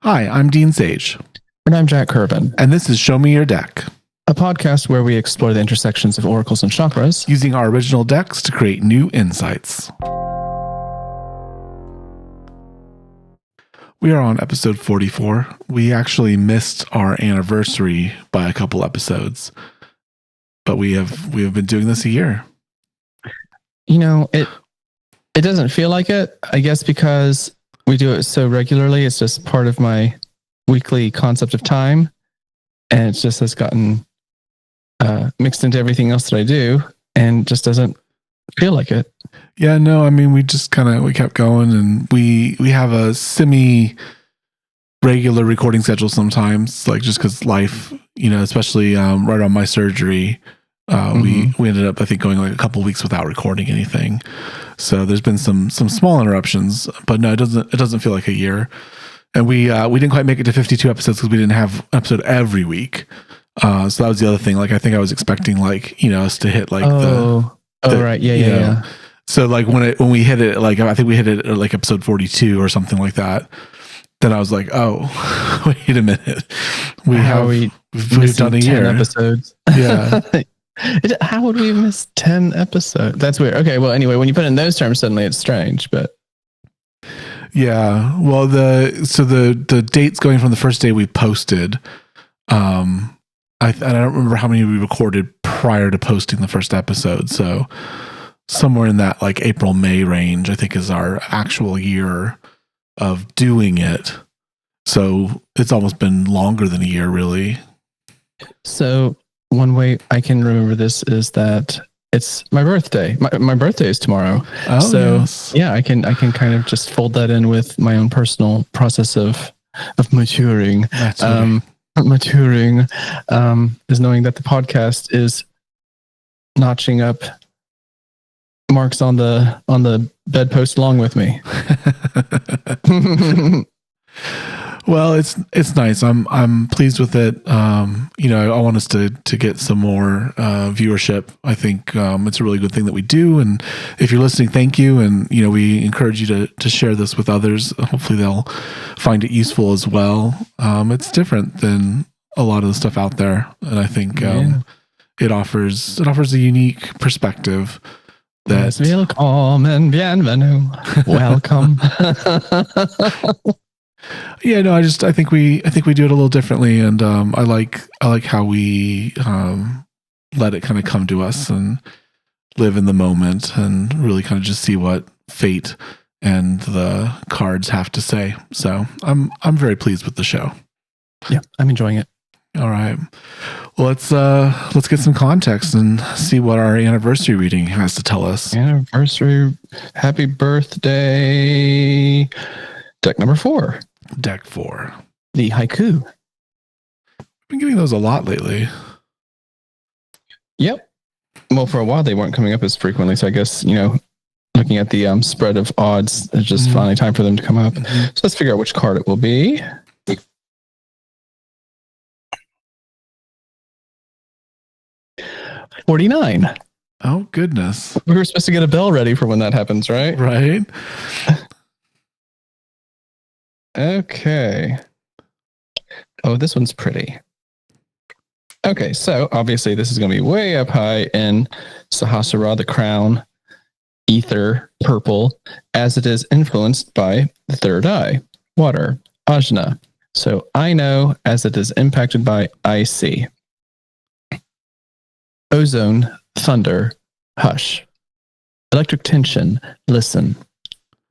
Hi, I'm Dean Sage. And I'm Jack Kervin. And this is Show Me Your Deck, a podcast where we explore the intersections of oracles and chakras, using our original decks to create new insights. We are on episode 44. We actually missed our anniversary by a couple episodes, but we have been doing this a year. You know, it doesn't feel like it, I guess, because we do it so regularly. It's just part of my weekly concept of time, and it just has gotten mixed into everything else that I do, and just doesn't feel like it. Yeah, no, I mean, we kept going, and we have a semi-regular recording schedule sometimes, like just because life, especially right on my surgery, we ended up, I think, going like a couple of weeks without recording anything. So there's been some small interruptions, but no, it doesn't feel like a year. And we didn't quite make it to 52 episodes because we didn't have an episode every week. So that was the other thing. Like, I think I was expecting us to hit like right. Yeah. So like when we hit it, like I think we hit it at like episode 42 or something like that. Then I was like, oh, wait a minute. We've done a 10 year. episodes. Yeah. How would we miss 10 episodes? That's weird. Okay. Well, anyway, when you put it in those terms, suddenly it's strange, but. Yeah. Well, the dates going from the first day we posted, I don't remember how many we recorded prior to posting the first episode. So somewhere in that like April, May range, I think is our actual year of doing it. So it's almost been longer than a year, really. So one way I can remember this is that it's my birthday. My birthday is tomorrow. Oh, so yes. Yeah, I can kind of just fold that in with my own personal process of maturing. Maturing is knowing that the podcast is notching up marks on the bedpost along with me. Well, it's nice. I'm pleased with it. I want us to get some more viewership. I think it's a really good thing that we do. And if you're listening, thank you. And we encourage you to share this with others. Hopefully, they'll find it useful as well. It's different than a lot of the stuff out there, and I think it offers a unique perspective. That welcome and bienvenue. Welcome. Yeah, no, I think we do it a little differently, and I like how we let it kind of come to us and live in the moment and really kind of just see what fate and the cards have to say. So I'm very pleased with the show. Yeah, I'm enjoying it. All right. Well, let's get some context and see what our anniversary reading has to tell us. Anniversary, happy birthday. Deck number 4. Deck 4. The haiku. I've been getting those a lot lately. Yep. Well, for a while they weren't coming up as frequently, so I guess, looking at the spread of odds, it's just finally time for them to come up. So let's figure out which card it will be. $49. Oh, goodness. We were supposed to get a bell ready for when that happens, right? Right. Okay. Oh, this one's pretty. Okay, so obviously this is going to be way up high in Sahasrara, the crown, ether, purple, as it is influenced by the third eye, water, ajna. So I know as it is impacted by IC. Ozone, thunder, hush. Electric tension, listen.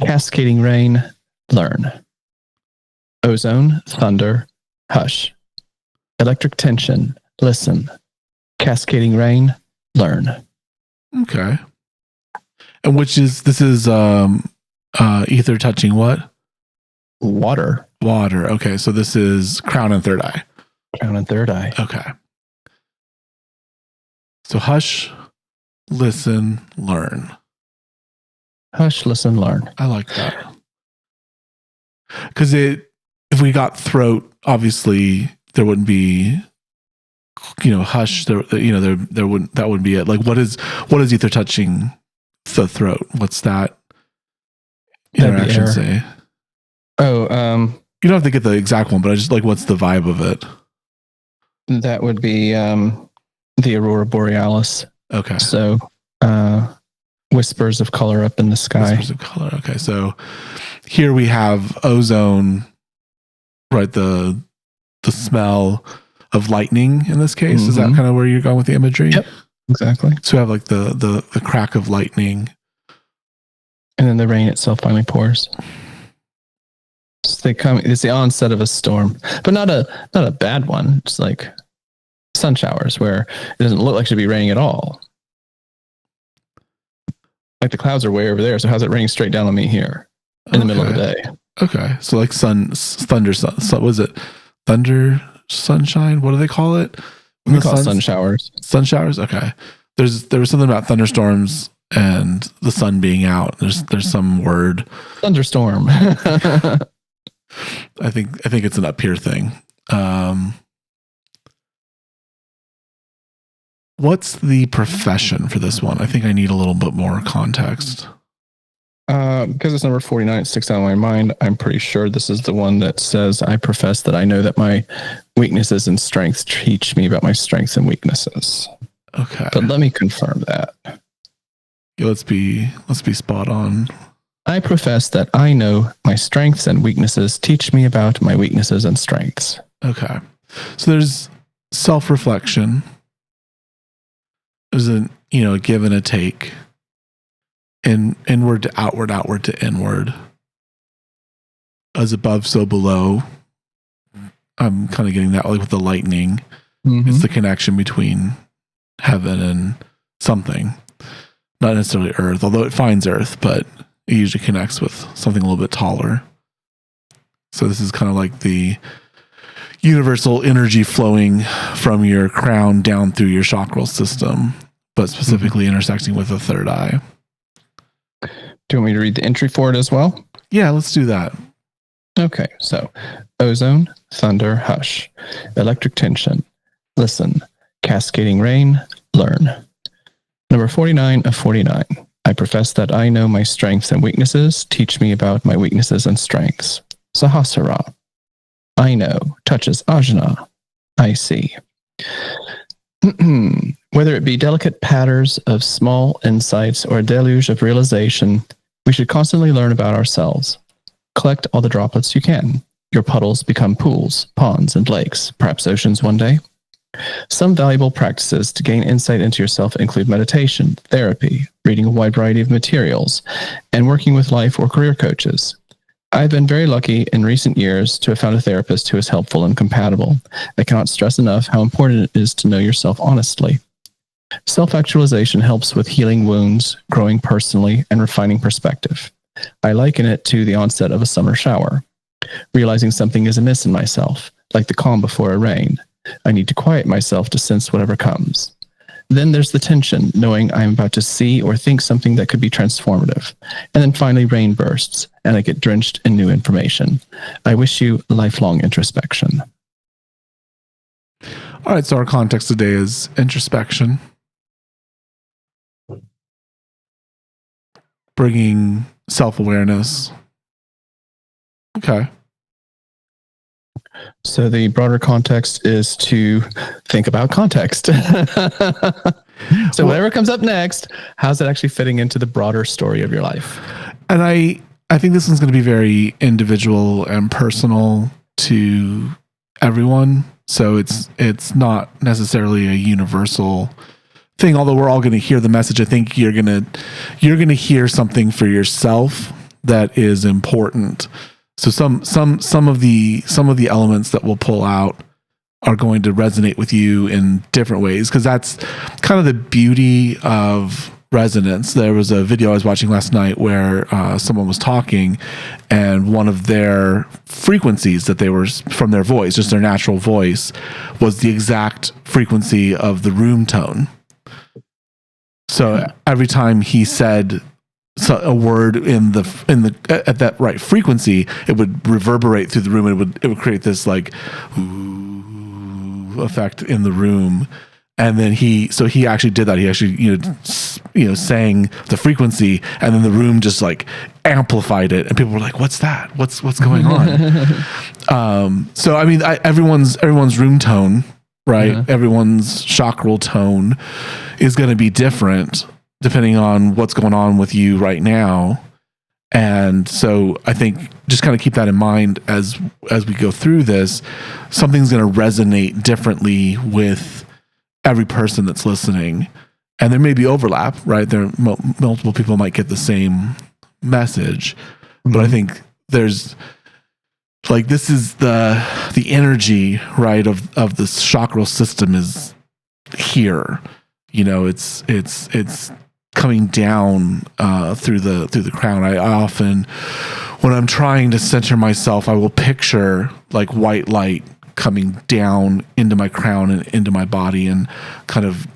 Cascading rain, learn. Ozone, thunder, hush. Electric tension, listen. Cascading rain, learn. Okay. And this is ether touching what? Water. Water. Okay, so this is crown and third eye. Crown and third eye. Okay. So hush, listen, learn. Hush, listen, learn. I like that. Because if we got throat, obviously there wouldn't be, hush. There wouldn't. That wouldn't be it. Like, what is ether touching the throat? What's that interaction say? Oh, You don't have to get the exact one, but I just like, what's the vibe of it? That would be the aurora borealis. Okay. So whispers of color up in the sky. Whispers of color. Okay. So here we have ozone, right? The smell of lightning in this case. Is that kind of where you're going with the imagery? Yep. Exactly. So we have like the crack of lightning. And then the rain itself finally pours. So it's the onset of a storm, but not a bad one. It's like sun showers where it doesn't look like it should be raining at all. Like the clouds are way over there, so how's it raining straight down on me here in the middle of the day? Okay, so like thunder, was it thunder, sunshine? What do they call it? We call it sun showers. Sun showers. Okay. There was something about thunderstorms and the sun being out. There's some word. Thunderstorm. I think it's an up here thing. What's the profession for this one? I think I need a little bit more context. Because it's number 49, it sticks out in my mind. I'm pretty sure this is the one that says, I profess that I know that my weaknesses and strengths teach me about my strengths and weaknesses. Okay. But let me confirm that. Yeah, let's be spot on. I profess that I know my strengths and weaknesses teach me about my weaknesses and strengths. Okay. So there's self-reflection. There's a give and a take. Inward to outward, outward to inward. As above, so below. I'm kind of getting that like with the lightning. It's the connection between heaven and something. Not necessarily earth, although it finds earth, but it usually connects with something a little bit taller. So this is kind of like the universal energy flowing from your crown down through your chakral system, but specifically intersecting with the third eye. Do you want me to read the entry for it as well? Yeah, let's do that. Okay, so ozone, thunder, hush, electric tension, listen, cascading rain, learn. Number 49 of 49. I profess that I know my strengths and weaknesses. Teach me about my weaknesses and strengths. Sahasrara. I know. Touches ajna. I see. Whether it be delicate patterns of small insights or a deluge of realization, we should constantly learn about ourselves. Collect all the droplets you can. Your puddles become pools, ponds, and lakes, perhaps oceans one day. Some valuable practices to gain insight into yourself include meditation, therapy, reading a wide variety of materials, and working with life or career coaches. I've been very lucky in recent years to have found a therapist who is helpful and compatible. I cannot stress enough how important it is to know yourself honestly. Self-actualization helps with healing wounds, growing personally, and refining perspective. I liken it to the onset of a summer shower. Realizing something is amiss in myself, like the calm before a rain. I need to quiet myself to sense whatever comes. Then there's the tension, knowing I'm about to see or think something that could be transformative. And then finally rain bursts, and I get drenched in new information. I wish you lifelong introspection. All right, so our context today is introspection. Bringing self-awareness. Okay. So the broader context is to think about context. So whatever comes up next, how's it actually fitting into the broader story of your life? And I think this one's going to be very individual and personal to everyone. So it's not necessarily a universal thing, although we're all going to hear the message. I think you're going to hear something for yourself that is important. So some of the elements that we'll pull out are going to resonate with you in different ways, because that's kind of the beauty of resonance. There was a video I was watching last night where someone was talking, and one of their frequencies that they were from their voice, just their natural voice, was the exact frequency of the room tone. So every time he said a word in the at that right frequency, it would reverberate through the room, and it would create this like ooh effect in the room. And then he actually did that. He actually sang the frequency, and then the room just like amplified it, and people were like, "What's that? What's going on?" So I mean, everyone's room tone, right? Everyone's chakral tone is going to be different depending on what's going on with you right now. And so I think just kind of keep that in mind as we go through this. Something's going to resonate differently with every person that's listening, and there may be overlap, right? There multiple people might get the same message, but I think there's like, this is the energy, right, of this chakral system is here. You know, it's coming down through the crown. I often, when I'm trying to center myself, I will picture like white light coming down into my crown and into my body, and kind of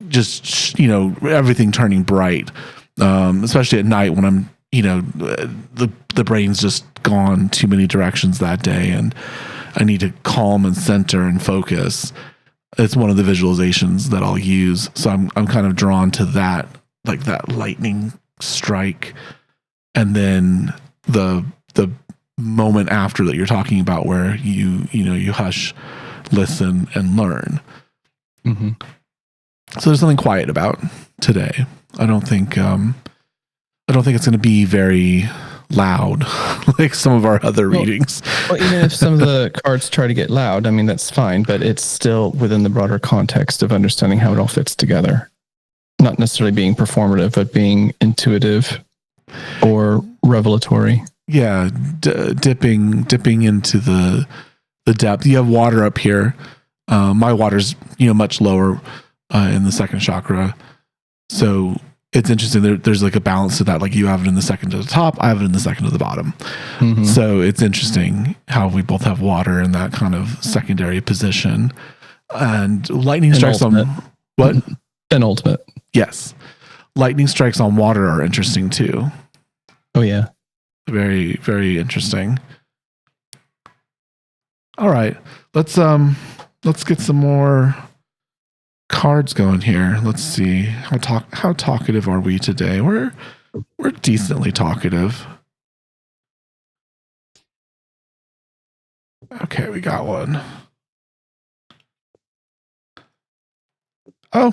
just, you know, everything turning bright, especially at night when I'm, you know, the brain's just gone too many directions that day, and I need to calm and center and focus. It's one of the visualizations that I'll use. So I'm kind of drawn to that, like that lightning strike, and then the moment after that you're talking about, where you hush, listen, and learn. Mm-hmm. So there's something quiet about today. I don't think it's going to be very loud like some of our other readings. Well, even if some of the cards try to get loud, I mean, that's fine, but it's still within the broader context of understanding how it all fits together. Not necessarily being performative, but being intuitive or revelatory. Yeah, dipping into the depth. You have water up here. My water's much lower in the second chakra, so it's interesting. There's like a balance to that. Like, you have it in the second to the top, I have it in the second to the bottom. Mm-hmm. So it's interesting how we both have water in that kind of secondary position. And lightning strikes on what? An ultimate. Yes, lightning strikes on water are interesting too. Oh yeah. Very, very interesting. All right, let's get some more cards going here. Let's see how talkative are we today. We're decently talkative. Okay, we got one. Oh,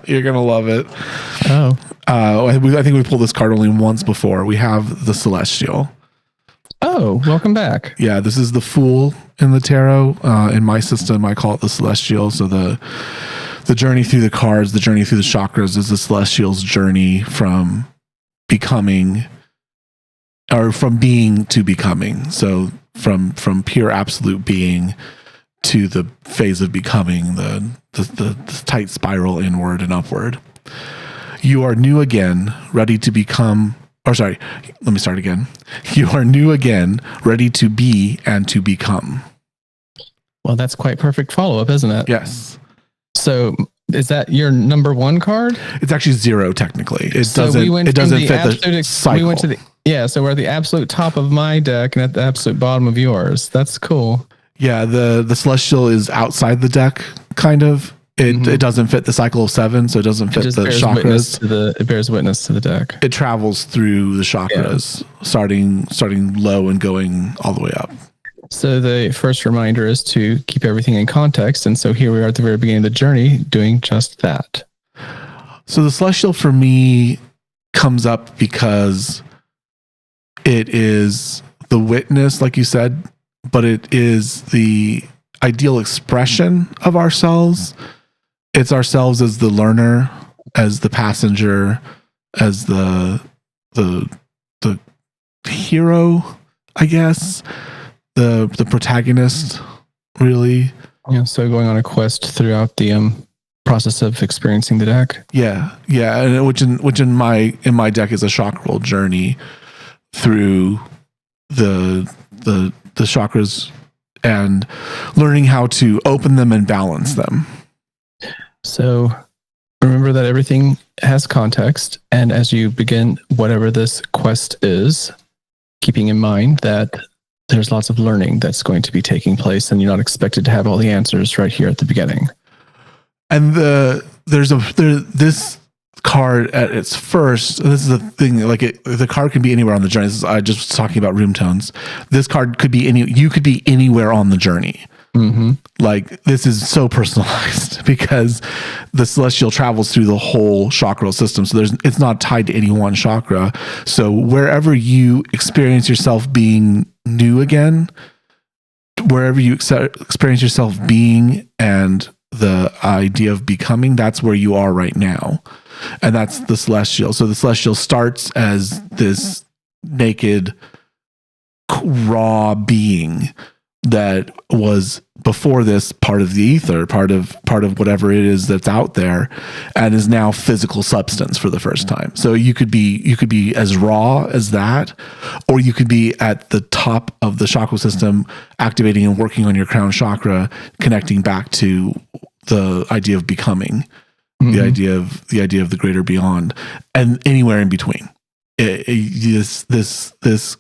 you're gonna love it. Oh. I think we pulled this card only once before. We have the Celestial. Oh, welcome back. Yeah, this is the Fool in the tarot. In my system, I call it the Celestial. So the journey through the cards, the journey through the chakras, is the Celestial's journey from becoming, or from being to becoming. So from pure absolute being to the phase of becoming, the tight spiral inward and upward. You are new again, ready to become, or sorry, let me start again. You are new again, ready to be and to become. Well, that's quite perfect follow-up, isn't it? Yes. So is that your number one card? It's actually 0 technically. It doesn't fit the cycle. We went to so we're at the absolute top of my deck and at the absolute bottom of yours. That's cool. Yeah, the Celestial is outside the deck, kind of. It doesn't fit the cycle of 7, so it doesn't fit the chakras. It bears witness to the deck. It travels through the chakras, starting low and going all the way up. So the first reminder is to keep everything in context, and so here we are at the very beginning of the journey, doing just that. So the Celestial for me comes up because it is the witness, like you said, but it is the ideal expression of ourselves. It's ourselves as the learner, as the passenger, as the hero, I guess, the protagonist, really. Yeah. So going on a quest throughout the process of experiencing the deck. Yeah, and which in my deck is a chakral journey through the chakras and learning how to open them and balance them. So remember that everything has context, and as you begin whatever this quest is, keeping in mind that there's lots of learning that's going to be taking place, and you're not expected to have all the answers right here at the beginning. And this card at its first, this is the thing, like the card can be anywhere on the journey. I just was talking about room tones. This card could be you could be anywhere on the journey. Mm-hmm. Like, this is so personalized because the celestial travels through the whole chakral system. So it's not tied to any one chakra. So wherever you experience yourself being new again, wherever you experience yourself being and the idea of becoming, that's where you are right now. And that's the celestial. So the celestial starts as this naked, raw being that was before this part of the ether, part of whatever it is that's out there, and is now physical substance for the first time. So you could be as raw as that, or you could be at the top of the chakra system, activating and working on your crown chakra, connecting back to the idea of becoming, the idea of the greater beyond, and anywhere in between. This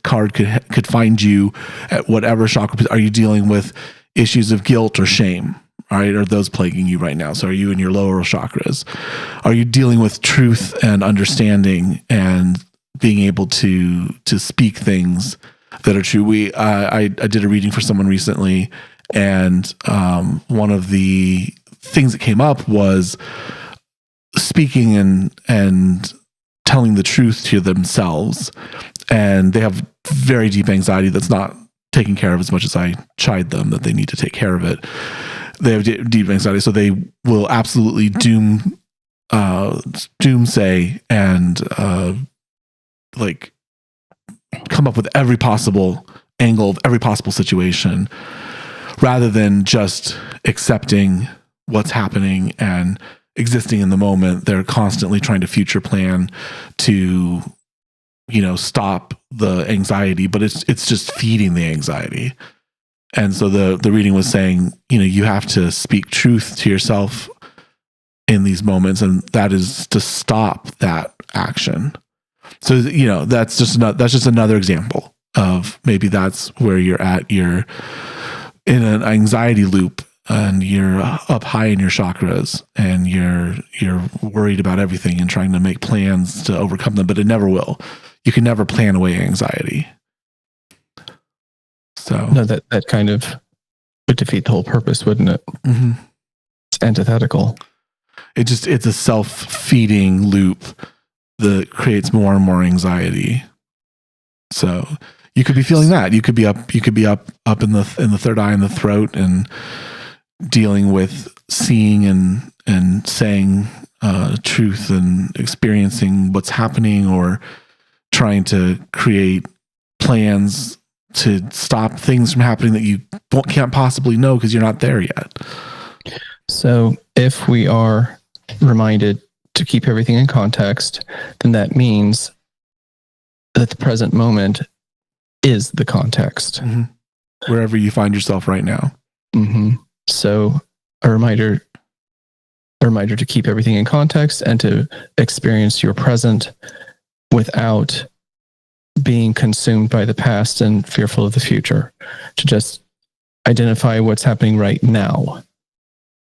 card could find you at whatever chakra. Are you dealing with issues of guilt or shame? Right? Are those plaguing you right now? So are you in your lower chakras? Are you dealing with truth and understanding and being able to speak things that are true? I did a reading for someone recently, and one of the things that came up was speaking and telling the truth to themselves, and they have very deep anxiety that's not taken care of as much as I chide them that they need to take care of it. They have deep anxiety, so they will absolutely doomsay and like come up with every possible angle of every possible situation, rather than just accepting what's happening and existing in the moment. They're constantly trying to future plan to, stop the anxiety, but it's just feeding the anxiety. And so the reading was saying, you have to speak truth to yourself in these moments, and that is to stop that action. So, that's just another example of maybe that's where you're at. You're in an anxiety loop, and you're up high in your chakras, and you're worried about everything and trying to make plans to overcome them, but it never will. You can never plan away anxiety. So no, that kind of would defeat the whole purpose, wouldn't it? Mm-hmm. It's antithetical. It's a self-feeding loop that creates more and more anxiety. So you could be feeling that. You could be up in the third eye and the throat, and dealing with seeing and saying truth and experiencing what's happening, or trying to create plans to stop things from happening that you can't possibly know because you're not there yet. So if we are reminded to keep everything in context, then that means that the present moment is the context. Mm-hmm. Wherever you find yourself right now. Mm-hmm. So a reminder to keep everything in context and to experience your present without being consumed by the past and fearful of the future. To just identify what's happening right now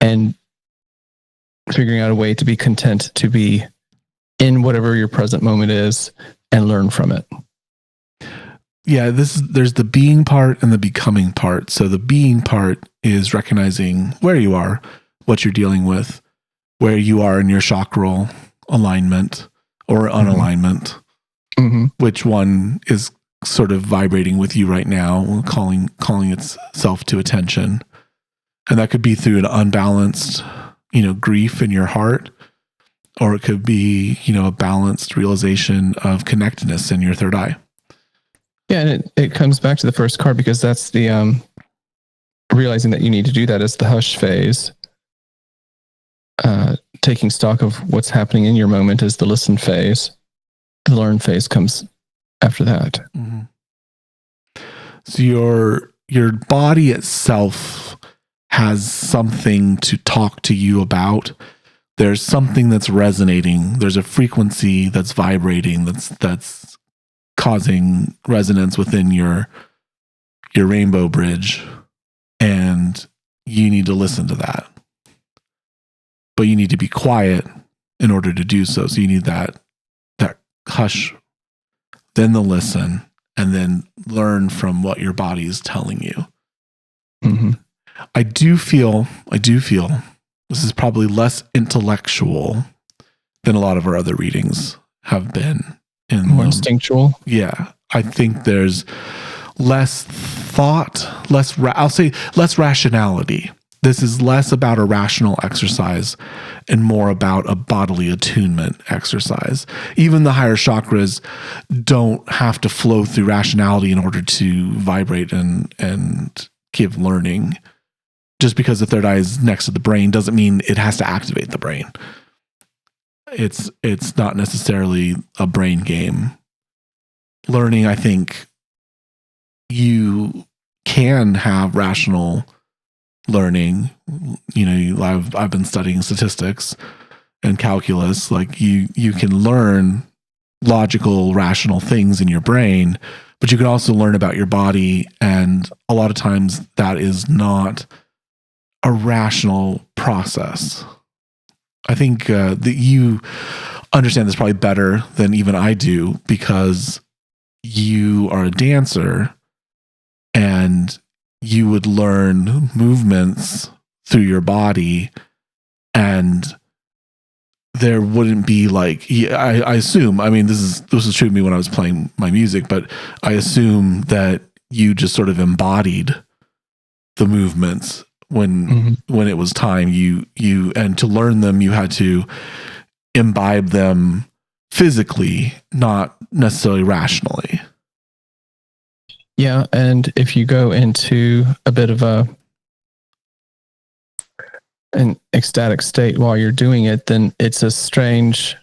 and figuring out a way to be content to be in whatever your present moment is and learn from it. Yeah, there's the being part and the becoming part. So the being part is recognizing where you are, what you're dealing with, where you are in your chakral alignment or unalignment, which one is sort of vibrating with you right now, calling itself to attention. And that could be through an unbalanced, grief in your heart, or it could be, a balanced realization of connectedness in your third eye. Yeah, and it comes back to the first card, because that's the realizing that you need to do that as the hush phase. Taking stock of what's happening in your moment is the listen phase. The learn phase comes after that. Mm-hmm. So your body itself has something to talk to you about. There's something that's resonating. There's a frequency that's vibrating, that's causing resonance within your rainbow bridge, and you need to listen to that. But you need to be quiet in order to do so. So you need that hush, then the listen, and then learn from what your body is telling you. Mm-hmm. I do feel this is probably less intellectual than a lot of our other readings have been. More instinctual. Yeah. I think there's less thought, I'll say less rationality. This is less about a rational exercise and more about a bodily attunement exercise. Even the higher chakras don't have to flow through rationality in order to vibrate and give learning. Just because the third eye is next to the brain doesn't mean it has to activate the brain. It's not necessarily a brain game. Learning, I think you can have rational learning. I've been studying statistics and calculus. Like you can learn logical, rational things in your brain, but you can also learn about your body. And a lot of times that is not a rational process. I think that you understand this probably better than even I do, because you are a dancer and you would learn movements through your body, and there wouldn't be like, I assume, I mean, this was true to me when I was playing my music, but I assume that you just sort of embodied the movements when it was time. And to learn them, you had to imbibe them physically, not necessarily rationally. Yeah, and if you go into a bit of an ecstatic state while you're doing it, then it's a strange.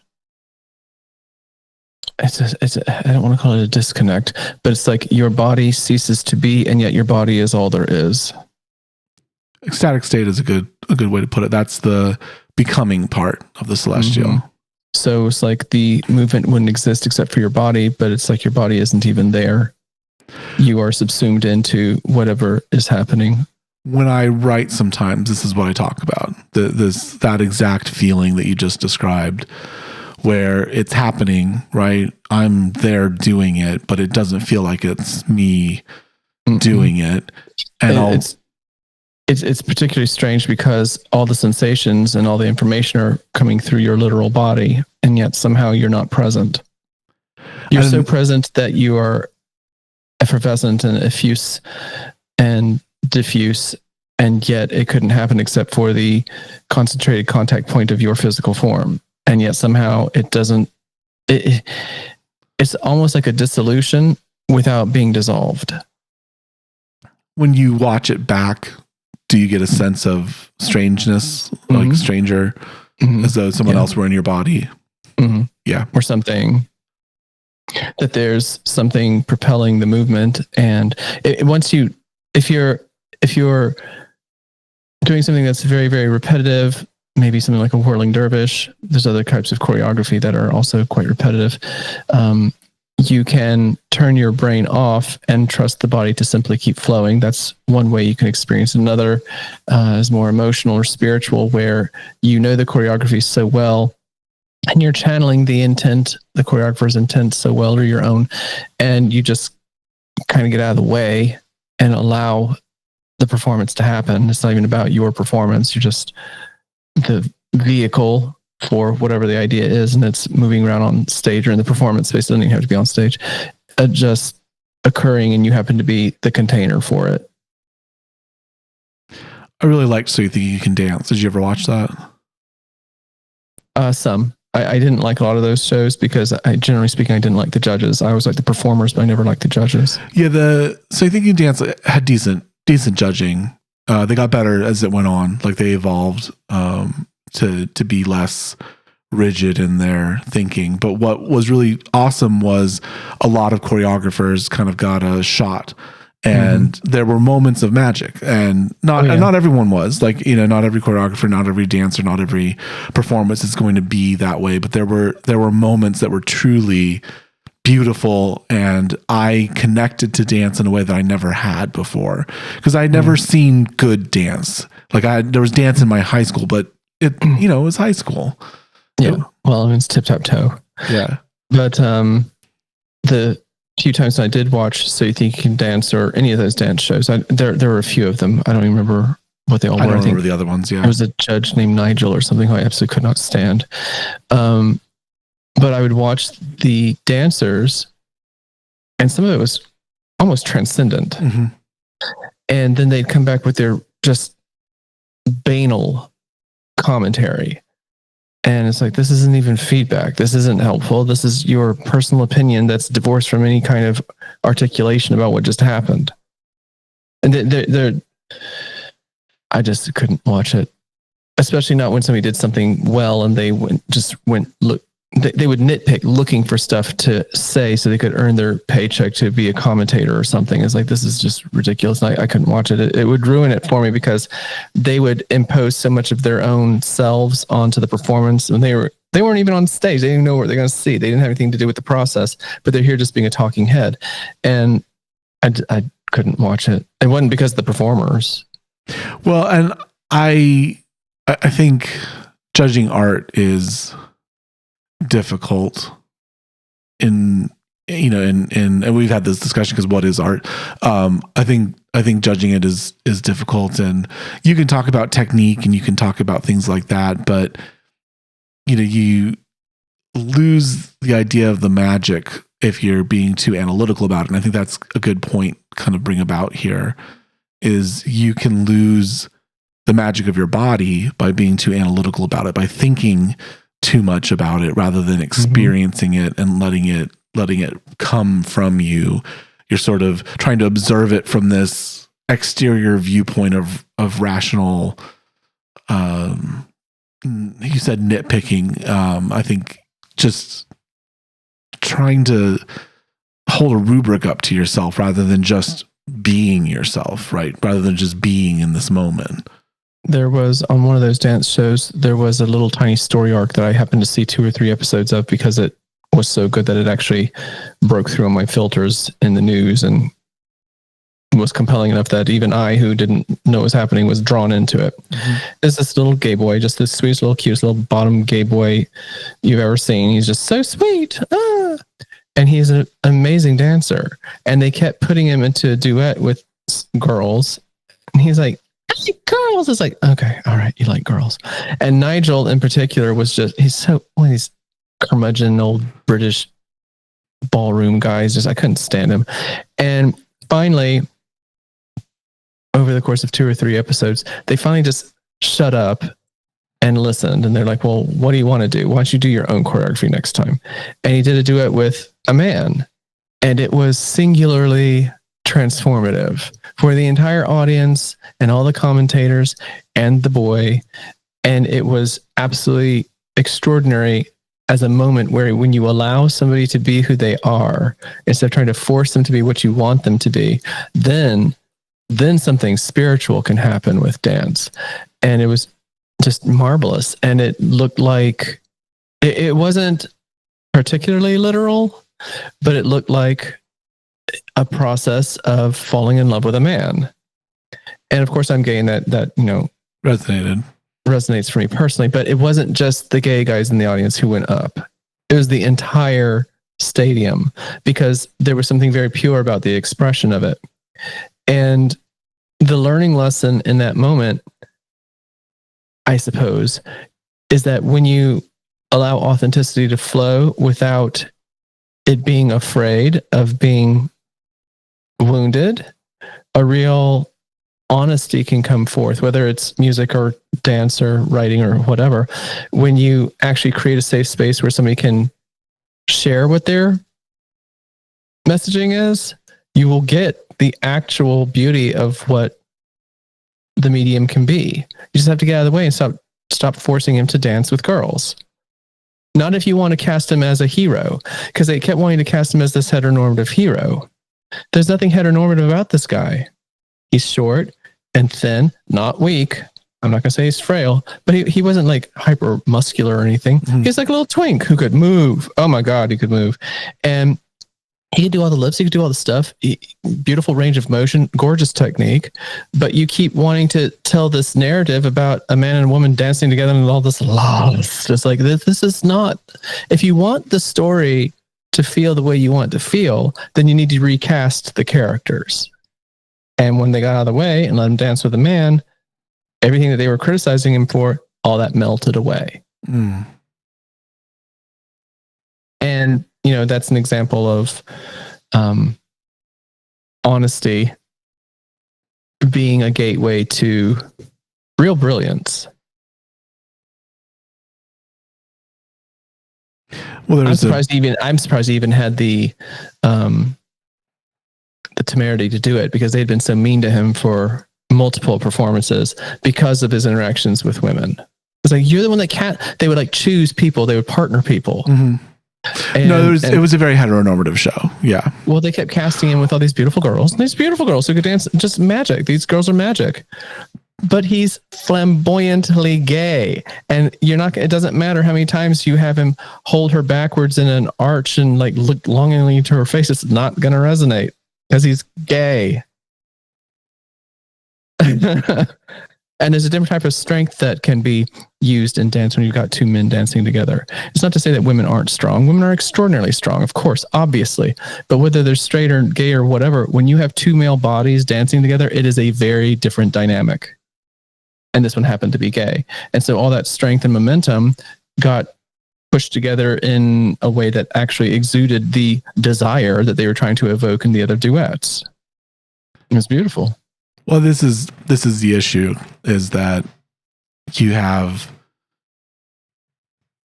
I don't want to call it a disconnect, but it's like your body ceases to be, and yet your body is all there is. Ecstatic state is a good way to put it. That's the becoming part of the celestial. Mm-hmm. So it's like the movement wouldn't exist except for your body, but it's like your body isn't even there. You are subsumed into whatever is happening. When I write, sometimes this is what I talk about. That exact feeling that you just described, where it's happening, right? I'm there doing it, but it doesn't feel like it's me doing it. And it's particularly strange because all the sensations and all the information are coming through your literal body, and yet somehow you're not present. You're so present that you are effervescent and effuse and diffuse, and yet it couldn't happen except for the concentrated contact point of your physical form. And yet somehow it doesn't, it's almost like a dissolution without being dissolved. When you watch it back, do you get a sense of strangeness, like stranger, as though someone else were in your body? Yeah. Or something, that there's something propelling the movement. And if you're doing something that's very, very repetitive, maybe something like a whirling dervish, there's other types of choreography that are also quite repetitive. You can turn your brain off and trust the body to simply keep flowing. That's one way you can experience it. Another is more emotional or spiritual, where you know the choreography so well, and you're channeling the intent, the choreographer's intent so well, or your own, and you just kind of get out of the way and allow the performance to happen. It's not even about your performance. You're just the vehicle for whatever the idea is, and it's moving around on stage or in the performance space. It doesn't even have to be on stage. Just occurring, and you happen to be the container for it. I really liked So You Think You Can Dance. Did you ever watch that? Some. I didn't like a lot of those shows because generally speaking, I didn't like the judges. I always liked the performers, but I never liked the judges. Yeah, So You Think You Can Dance had decent judging. They got better as it went on. Like they evolved to be less rigid in their thinking. But what was really awesome was a lot of choreographers kind of got a shot, and there were moments of magic, and not everyone was like, not every choreographer, not every dancer, not every performance is going to be that way. But there were moments that were truly beautiful, and I connected to dance in a way that I never had before, because I'd never seen good dance. Like there was dance in my high school, but it was high school. Yeah. Well, it's tip-tap-toe. Yeah. But the few times I did watch So You Think You Can Dance or any of those dance shows, there were a few of them. I don't even remember what they all were. I don't remember the other ones, yeah. There was a judge named Nigel or something who I absolutely could not stand. But I would watch the dancers, and some of it was almost transcendent. Mm-hmm. And then they'd come back with their just banal commentary. And it's like, this isn't even feedback. This isn't helpful. This is your personal opinion that's divorced from any kind of articulation about what just happened. And I just couldn't watch it, especially not when somebody did something well and they they would nitpick looking for stuff to say so they could earn their paycheck to be a commentator or something. It's like, this is just ridiculous. And I couldn't watch it. It would ruin it for me because they would impose so much of their own selves onto the performance. And they weren't even on stage. They didn't even know what they're going to see. They didn't have anything to do with the process, but they're here just being a talking head. And I couldn't watch it. It wasn't because of the performers. Well, and I think judging art is difficult and we've had this discussion because what is art? I think judging it is difficult, and you can talk about technique and you can talk about things like that, but you lose the idea of the magic if you're being too analytical about it. And I think that's a good point kind of bring about here is you can lose the magic of your body by being too analytical about it, by thinking too much about it rather than experiencing it and letting it come from you. You're sort of trying to observe it from this exterior viewpoint of rational, you said nitpicking. I think just trying to hold a rubric up to yourself rather than just being yourself, right? Rather than just being in this moment. There was, on one of those dance shows, there was a little tiny story arc that I happened to see 2 or 3 episodes of because it was so good that it actually broke through on my filters in the news and was compelling enough that even I, who didn't know what was happening, was drawn into it. Mm-hmm. There's this little gay boy, just the sweetest little, cutest little bottom gay boy you've ever seen. He's just so sweet. And he's an amazing dancer. And they kept putting him into a duet with girls. And he's like, I like girls. It's like, okay, all right, you like girls. And Nigel in particular was just, he's so, one of these curmudgeon old British ballroom guys. Just, I couldn't stand him. And finally, over the course of 2 or 3 episodes, they finally just shut up and listened. And they're like, well, what do you want to do? Why don't you do your own choreography next time? And he did a duet with a man. And it was singularly transformative for the entire audience and all the commentators and the boy. And it was absolutely extraordinary as a moment where when you allow somebody to be who they are, instead of trying to force them to be what you want them to be, then something spiritual can happen with dance. And it was just marvelous. And it looked like it wasn't particularly literal, but it looked like a process of falling in love with a man. And of course I'm gay, and that resonates for me personally, but it wasn't just the gay guys in the audience who went up. It was the entire stadium, because there was something very pure about the expression of it. And the learning lesson in that moment, I suppose, is that when you allow authenticity to flow without it being afraid of being wounded, a real honesty can come forth, whether it's music or dance or writing or whatever. When you actually create a safe space where somebody can share what their messaging is, you will get the actual beauty of what the medium can be. You just have to get out of the way and stop forcing him to dance with girls. Not if you want to cast him as a hero, because they kept wanting to cast him as this heteronormative hero. There's nothing heteronormative about this guy. He's short and thin, not weak. I'm not going to say he's frail, but he wasn't like hyper muscular or anything. Mm-hmm. He's like a little twink who could move. Oh my God, he could move. And he could do all the lips, he could do all the stuff. Beautiful range of motion, gorgeous technique. But you keep wanting to tell this narrative about a man and a woman dancing together and all this loss. Just like this is not. If you want the story to feel the way you want it to feel, then you need to recast the characters. And when they got out of the way and let him dance with a man, everything that they were criticizing him for, all that melted away. Mm. And that's an example of honesty being a gateway to real brilliance. Well, I'm surprised he even had the temerity to do it, because they'd been so mean to him for multiple performances because of his interactions with women. It's like, you're the one that can't. They would choose people. They would partner people. Mm-hmm. It was a very heteronormative show. Yeah. Well, they kept casting him with all these beautiful girls. These beautiful girls who could dance, just magic. These girls are magic. But he's flamboyantly gay, and it doesn't matter how many times you have him hold her backwards in an arch and look longingly into her face. It's not going to resonate because he's gay. And there's a different type of strength that can be used in dance when you've got two men dancing together. It's not to say that women aren't strong. Women are extraordinarily strong, of course, obviously. But whether they're straight or gay or whatever, when you have two male bodies dancing together, it is a very different dynamic. And this one happened to be gay. And so all that strength and momentum got pushed together in a way that actually exuded the desire that they were trying to evoke in the other duets. It was beautiful. Well, this is the issue, is that you have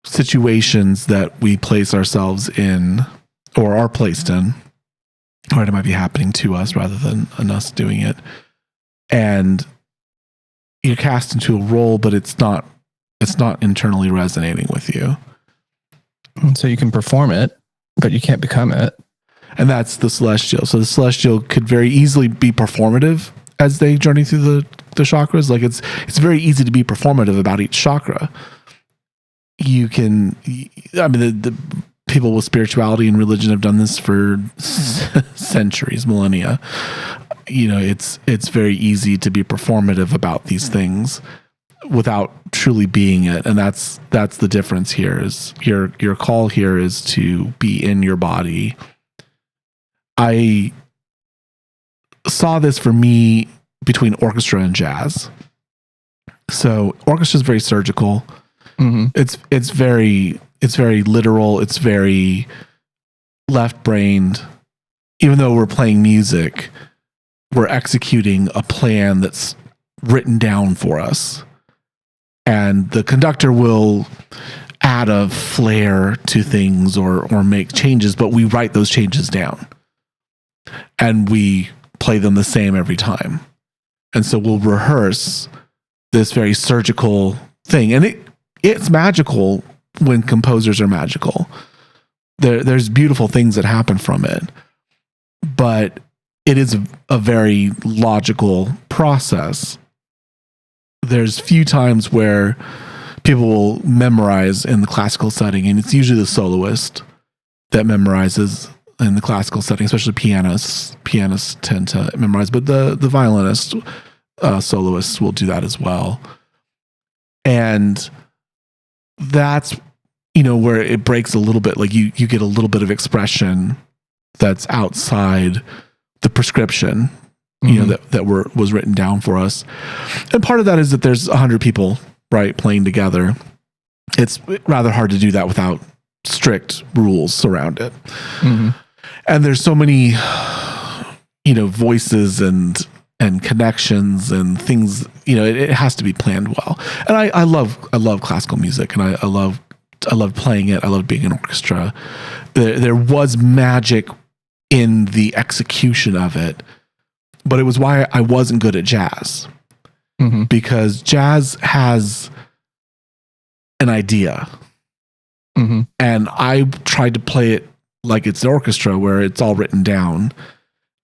situations that we place ourselves in, or are placed in, or it might be happening to us rather than us doing it. And you're cast into a role, but it's not internally resonating with you. And so you can perform it, but you can't become it. And that's the celestial. So the celestial could very easily be performative as they journey through the chakras. It's very easy to be performative about each chakra. You can, the people with spirituality and religion have done this for centuries, millennia. It's very easy to be performative about these things without truly being it. And that's the difference here. Is your call here is to be in your body. I saw this for me between orchestra and jazz. So orchestra is very surgical. Mm-hmm. It's very literal. It's very left-brained. Even though we're playing music, we're executing a plan that's written down for us. And the conductor will add a flair to things or make changes, but we write those changes down. And we play them the same every time. And so we'll rehearse this very surgical thing. And it's magical when composers are magical. There's beautiful things that happen from it. But it is a very logical process. There's few times where people will memorize in the classical setting, and it's usually the soloist that memorizes in the classical setting, especially pianists. Pianists tend to memorize, but the violinist, soloists will do that as well. And that's, where it breaks a little bit. You get a little bit of expression that's outside the prescription, mm-hmm. that was written down for us. And part of that is that there's 100 people, right, playing together. It's rather hard to do that without strict rules around it. Mm-hmm. And there's so many, voices and connections and things, it has to be planned well. And I love classical music, and I love playing it. I love being in orchestra. There was magic in the execution of it, but it was why I wasn't good at jazz, mm-hmm. because jazz has an idea, mm-hmm. and I tried to play it like it's orchestra where it's all written down,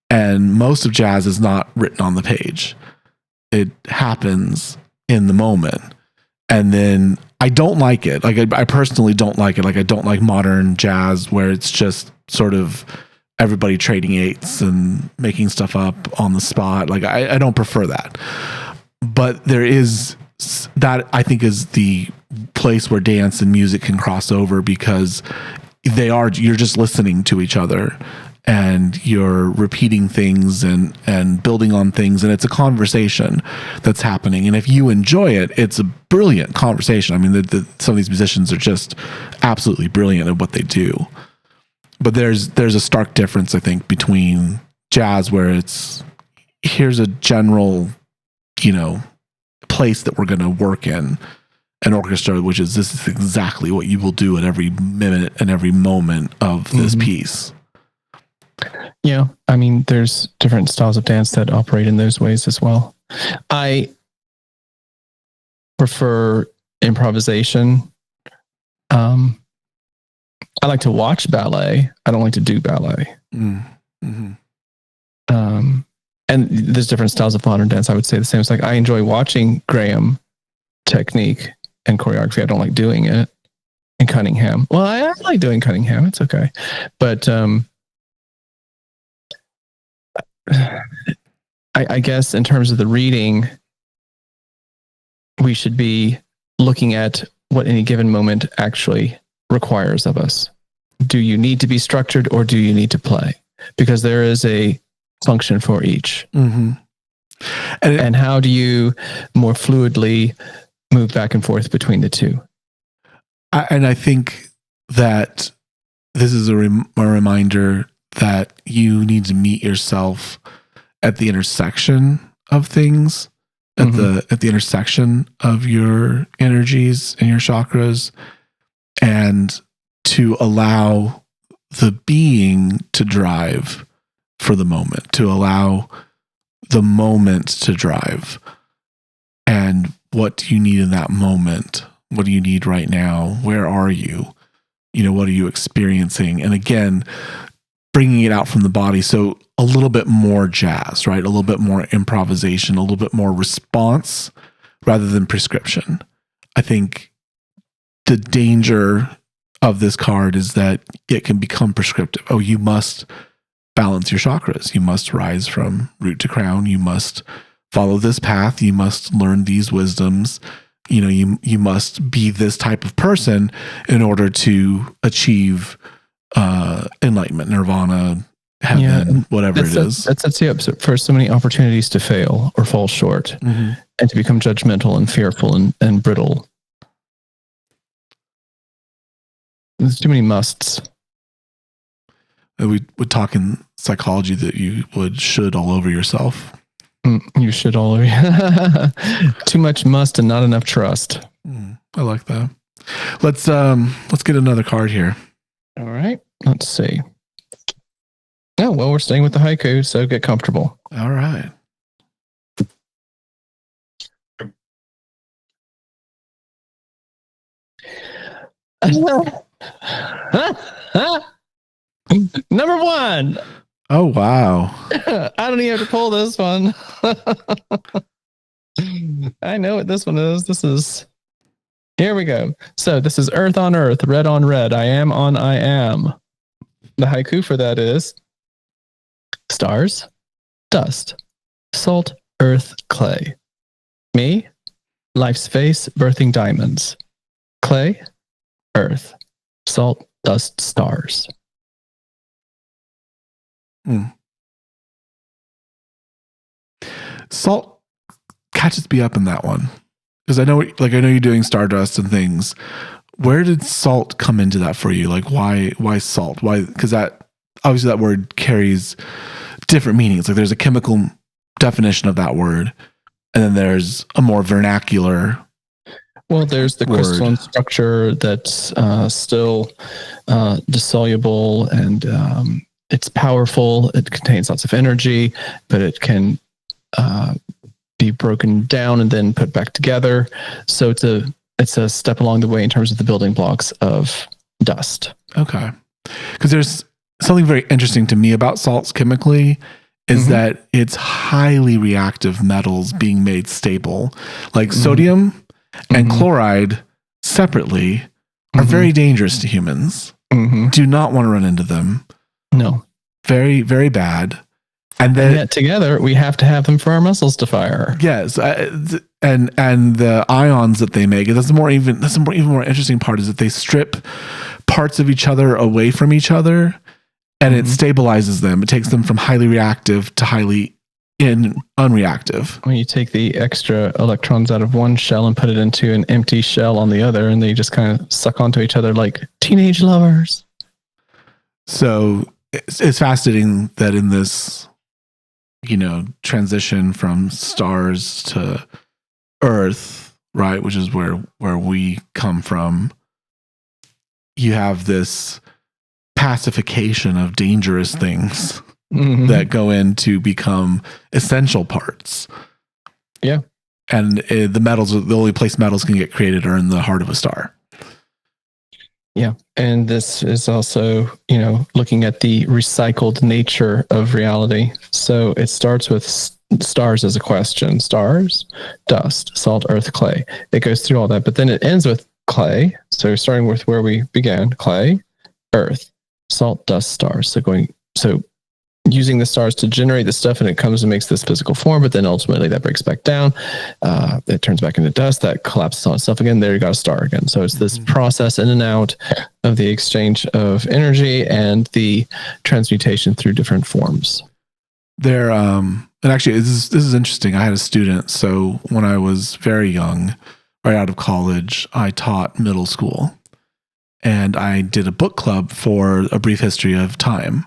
and most of jazz is not written on the page. It happens in the moment. And then I don't like it. I personally don't like it. I don't like modern jazz where it's just sort of everybody trading eights and making stuff up on the spot. Like I don't prefer that. But there is that, I think, is the place where dance and music can cross over, because you're just listening to each other and you're repeating things and building on things, and it's a conversation that's happening. And if you enjoy it, it's a brilliant conversation. I mean, some of these musicians are just absolutely brilliant at what they do. But there's a stark difference, I think, between jazz, where it's, here's a general, place that we're going to work in, an orchestra, which is, this is exactly what you will do at every minute and every moment of this piece. Yeah, I mean, there's different styles of dance that operate in those ways as well. I prefer improvisation. I like to watch ballet. I don't like to do ballet. Mm-hmm. And there's different styles of modern dance. I would say the same. It's like I enjoy watching Graham technique and choreography. I don't like doing it. And Cunningham. Well, I like doing Cunningham. It's okay. But I guess in terms of the reading, we should be looking at what any given moment actually requires of us. Do you need to be structured, or do you need to play? Because there is a function for each. Mm-hmm. And how do you more fluidly move back and forth between the two? And I think that this is a reminder that you need to meet yourself at the intersection of things, at the intersection of your energies and your chakras, and to allow the being to drive for the moment, to allow the moment to drive. And what do you need in that moment? What do you need right now? Where are you? What are you experiencing? And again, bringing it out from the body. So a little bit more jazz, right? A little bit more improvisation, a little bit more response rather than prescription. I think the danger of this card is that it can become prescriptive. Oh, you must balance your chakras. You must rise from root to crown. You must follow this path. You must learn these wisdoms. You must be this type of person in order to achieve enlightenment, nirvana, heaven, whatever it is. That sets you up for so many opportunities to fail or fall short, and to become judgmental and fearful and brittle. There's too many musts. We would talk in psychology that you should all over yourself. You should all over. Too much must and not enough trust. I like that. Let's get another card here. All right. Let's see. Oh, well, we're staying with the haiku, so get comfortable. All right. Number one. Oh, wow. I don't even have to pull this one. I know what this one is. Here we go. So this is Earth on Earth, Red on Red, I am on I am. The haiku for that is stars, dust, salt, earth, clay. Me, life's face, birthing diamonds. Clay, earth, salt, dust, stars. Salt catches me up in that one, because I know you're doing stardust and things. Where did salt come into that for you? Like, why salt? Why? Because that, obviously that word carries different meanings. Like, there's a chemical definition of that word, and then there's a more vernacular. Well, there's the crystalline structure that's still dissoluble, and it's powerful. It contains lots of energy, but it can be broken down and then put back together. So it's a step along the way in terms of the building blocks of dust. Okay. Because there's something very interesting to me about salts chemically is that it's highly reactive metals being made stable. Like sodium and chloride separately are very dangerous to humans. Do not want to run into them. No. very, very bad. And then And yet together, we have to have them for our muscles to fire. yes, and the ions that they make. That's the even more interesting part is that they strip parts of each other away from each other, and it stabilizes them. It takes them from highly reactive to highly unreactive. When you take the extra electrons out of one shell and put it into an empty shell on the other, and they just kind of suck onto each other like teenage lovers. So it's fascinating that in this, transition from stars to Earth, right, which is where we come from, you have this pacification of dangerous things that go in to become essential parts. Yeah. And the only place metals can get created are in the heart of a star. Yeah. And this is also, looking at the recycled nature of reality. So it starts with stars as a question. Stars, dust, salt, earth, clay. It goes through all that, but then it ends with clay. So starting with where we began, clay, earth, salt, dust, stars. So using the stars to generate the stuff, and it comes and makes this physical form, but then ultimately that breaks back down. It turns back into dust, that collapses on itself again. There you got a star again. So it's this process in and out of the exchange of energy and the transmutation through different forms. There, and actually, this is interesting. I had a student. So when I was very young, right out of college, I taught middle school, and I did a book club for A Brief History of Time.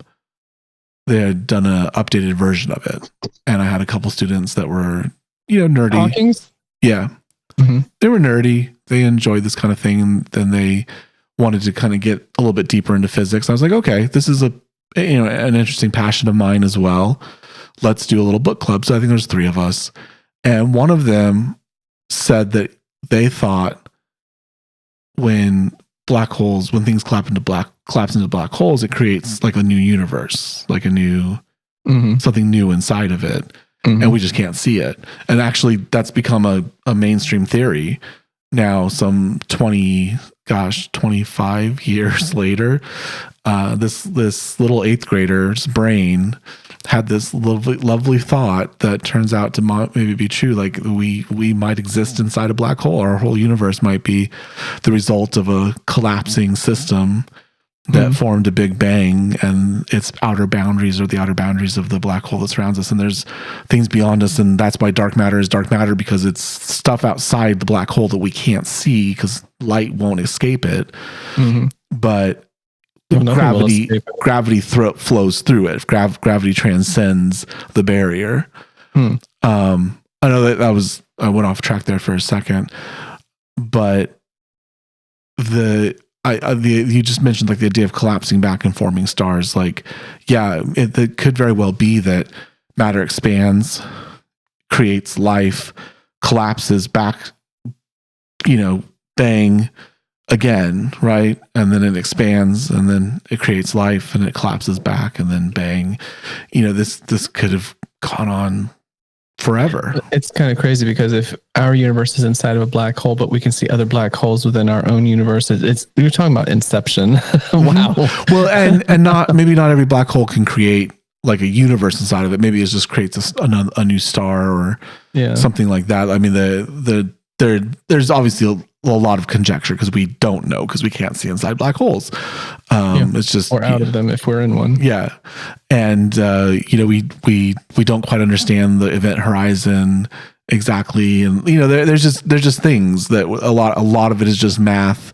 They had done an updated version of it, and I had a couple students that were, nerdy. Hawkins? Yeah, they were nerdy. They enjoyed this kind of thing, and then they wanted to kind of get a little bit deeper into physics. I was like, okay, this is an interesting passion of mine as well. Let's do a little book club. So I think there's 3 of us, and one of them said that they thought when things collapse into black holes, it creates like a new universe, like a new something new inside of it, and we just can't see it. And actually, that's become a mainstream theory now. Some 25 years later, this little 8th grader's brain had this lovely thought that turns out to maybe be true. Like we might exist inside a black hole. Our whole universe might be the result of a collapsing system that formed a big bang, and its outer boundaries are the outer boundaries of the black hole that surrounds us. And there's things beyond us. And that's why dark matter is dark matter, because it's stuff outside the black hole that we can't see because light won't escape it. But gravity flows through it. Gravity transcends the barrier. I know that I went off track there for a second, but you just mentioned like the idea of collapsing back and forming stars. Like, yeah, it could very well be that matter expands, creates life, collapses back, bang again, right? And then it expands, and then it creates life, and it collapses back, and then bang. This could have gone on forever. It's kind of crazy because if our universe is inside of a black hole, but we can see other black holes within our own universe, you're talking about inception. Wow. Well, and not every black hole can create like a universe inside of it. Maybe it just creates a new star or something like that. I mean, there's obviously a lot of conjecture because we don't know, because we can't see inside black holes. It's just or out of them if we're in one. Yeah, and we don't quite understand the event horizon exactly, and there's just things that a lot of it is just math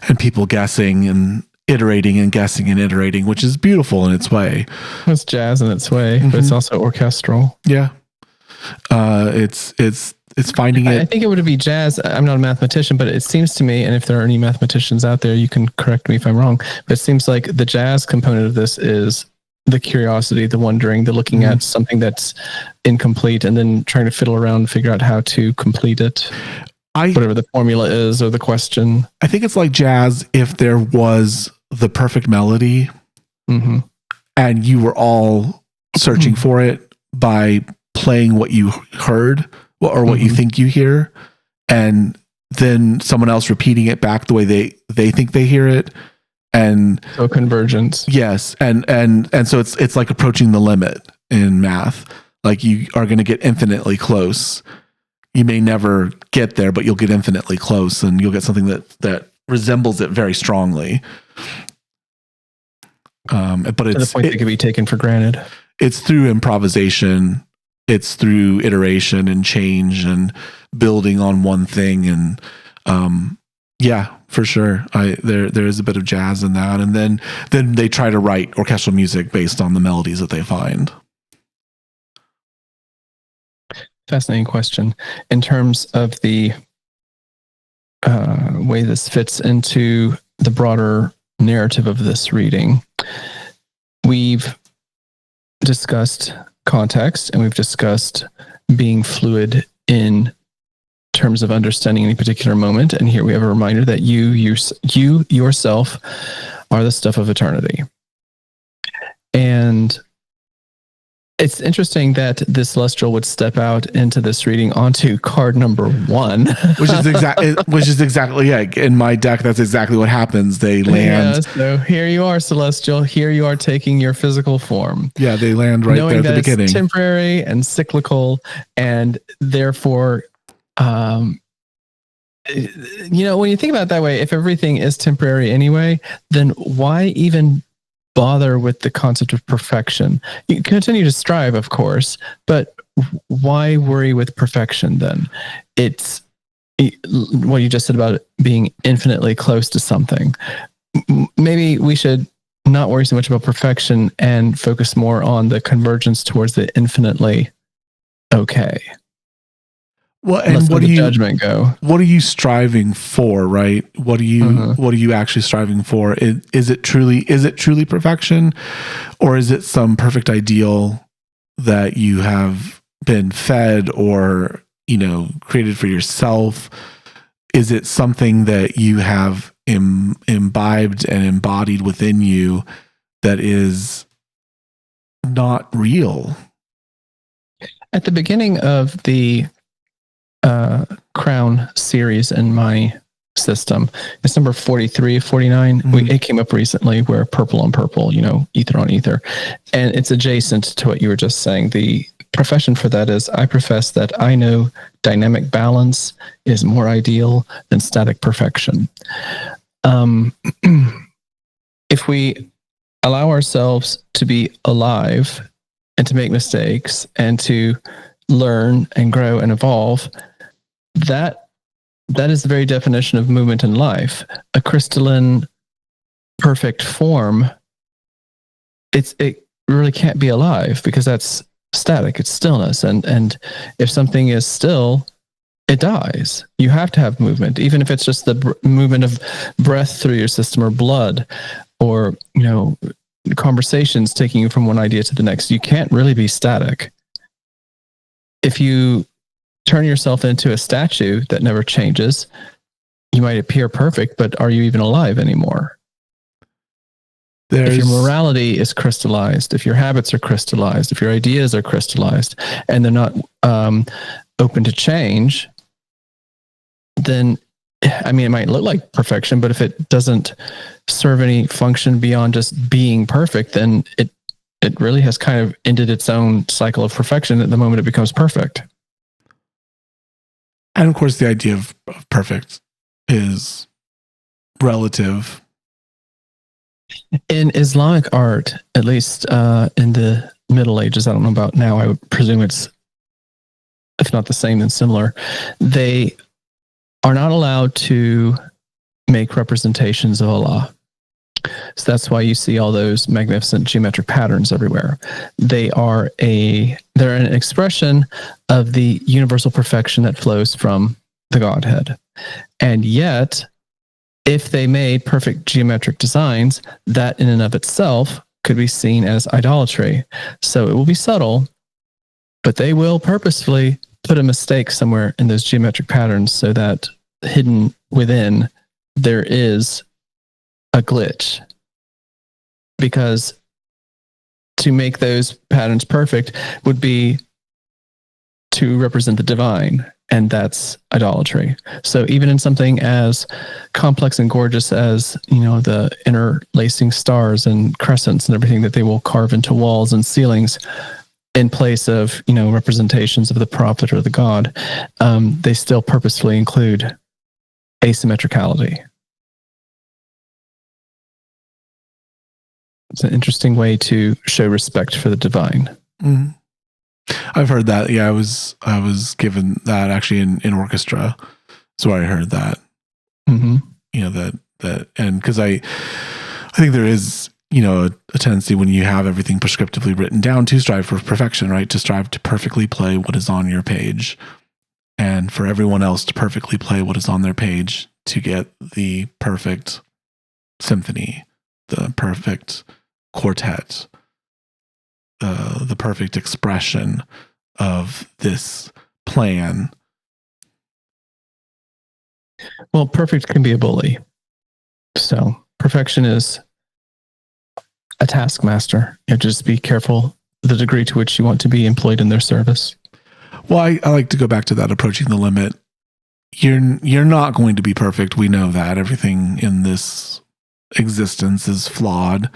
and people guessing and iterating and guessing and iterating, which is beautiful in its way. It's jazz in its way, but it's also orchestral. Yeah, it's finding it. I think it would be jazz. I'm not a mathematician, but it seems to me, and if there are any mathematicians out there, you can correct me if I'm wrong, but it seems like the jazz component of this is the curiosity, the wondering, the looking at something that's incomplete and then trying to fiddle around and figure out how to complete it. Whatever the formula is or the question. I think it's like jazz if there was the perfect melody and you were all searching for it by playing what you heard or what you think you hear, and then someone else repeating it back the way they think they hear it, And so convergence. yes, and so it's like approaching the limit in math. Like you are going to get infinitely close. You may never get there, but you'll get infinitely close, and you'll get something that resembles it very strongly. But it's to the point that can be taken for granted. It's through improvisation. It's through iteration and change and building on one thing. And yeah, for sure. There is a bit of jazz in that. And then they try to write orchestral music based on the melodies that they find. Fascinating question. In terms of the way this fits into the broader narrative of this reading, we've discussed context and we've discussed being fluid in terms of understanding any particular moment. And here we have a reminder that you yourself are the stuff of eternity. And it's interesting that this celestial would step out into this reading onto card number 1, which is exactly in my deck. That's exactly what happens. They land. Yeah, so here you are, celestial. Here you are taking your physical form. Yeah, they land right there at the beginning. It's temporary and cyclical, and therefore, when you think about it that way, if everything is temporary anyway, then why even bother with the concept of perfection? You continue to strive, of course, but why worry with perfection then? It's what you just said about it being infinitely close to something. Maybe we should not worry so much about perfection and focus more on the convergence towards the infinitely okay. Well, and what do you judgment go? What are you striving for, right? What are you actually striving for? Is it truly perfection, or is it some perfect ideal that you have been fed or created for yourself? Is it something that you have imbibed and embodied within you that is not real? At the beginning of the Crown series in my system, it's number 43, 49. Mm-hmm. It came up recently where purple on purple, ether on ether. And it's adjacent to what you were just saying. The profession for that is, I profess that I know dynamic balance is more ideal than static perfection. If we allow ourselves to be alive and to make mistakes and to learn and grow and evolve, that is the very definition of movement in life. A crystalline, perfect form, it really can't be alive because that's static. It's stillness, and if something is still, it dies. You have to have movement, even if it's just the movement of breath through your system, or blood, or conversations taking you from one idea to the next. You can't really be static. If you turn yourself into a statue that never changes, you might appear perfect, but are you even alive anymore? If your morality is crystallized, if your habits are crystallized, if your ideas are crystallized, and they're not open to change, then, it might look like perfection, but if it doesn't serve any function beyond just being perfect, then it really has kind of ended its own cycle of perfection at the moment it becomes perfect. And of course, the idea of perfect is relative. In Islamic art, at least in the Middle Ages, I don't know about now, I would presume it's, if not the same, then similar. They are not allowed to make representations of Allah. So that's why you see all those magnificent geometric patterns everywhere. They're an expression of the universal perfection that flows from the Godhead. And yet, if they made perfect geometric designs, that in and of itself could be seen as idolatry. So it will be subtle, but they will purposefully put a mistake somewhere in those geometric patterns so that hidden within there is a glitch. Because to make those patterns perfect would be to represent the divine. and that's idolatry. So even in something as complex and gorgeous as, the interlacing stars and crescents and everything that they will carve into walls and ceilings in place of, representations of the prophet or the god, they still purposefully include asymmetricality. It's an interesting way to show respect for the divine. Mm-hmm. I've heard that. Yeah, I was given that actually in orchestra. That's where I heard that. Mm-hmm. That, and because I think there is, a tendency when you have everything prescriptively written down to strive for perfection, right? To strive to perfectly play what is on your page, and for everyone else to perfectly play what is on their page to get the perfect symphony, the perfect quartet, the perfect expression of this plan. Well, perfect can be a bully. So perfection is a taskmaster. You have to just be careful the degree to which you want to be employed in their service. Well, I like to go back to that approaching the limit. You're not going to be perfect. We know that everything in this existence is flawed,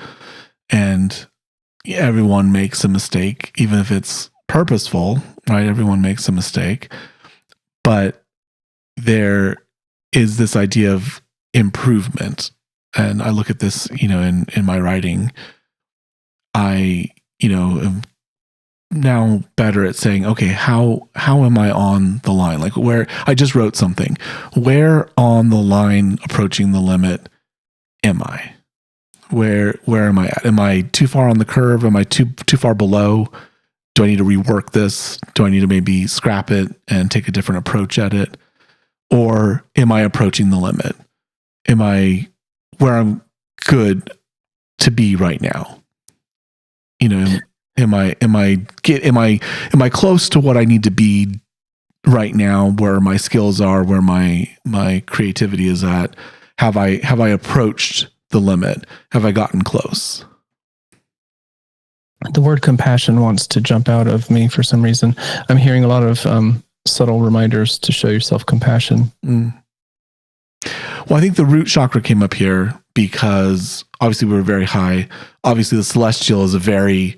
and everyone makes a mistake, even if it's purposeful, right? Everyone makes a mistake, but there is this idea of improvement. And I look at this, in my writing, I, am now better at saying, okay, how am I on the line? Like, where I just wrote something, where on the line approaching the limit am I? Where am I at? Am I too far on the curve? Am I too far below? Do I need to rework this? Do I need to maybe scrap it and take a different approach at it? Or am I approaching the limit? Am I where I'm good to be right now? Am I close to what I need to be right now, where my skills are, where my creativity is at? Have I approached the limit? Have I gotten close? The word compassion wants to jump out of me for some reason. I'm hearing a lot of subtle reminders to show yourself compassion. Well, I think the root chakra came up here because obviously we were very high. Obviously the celestial is a very,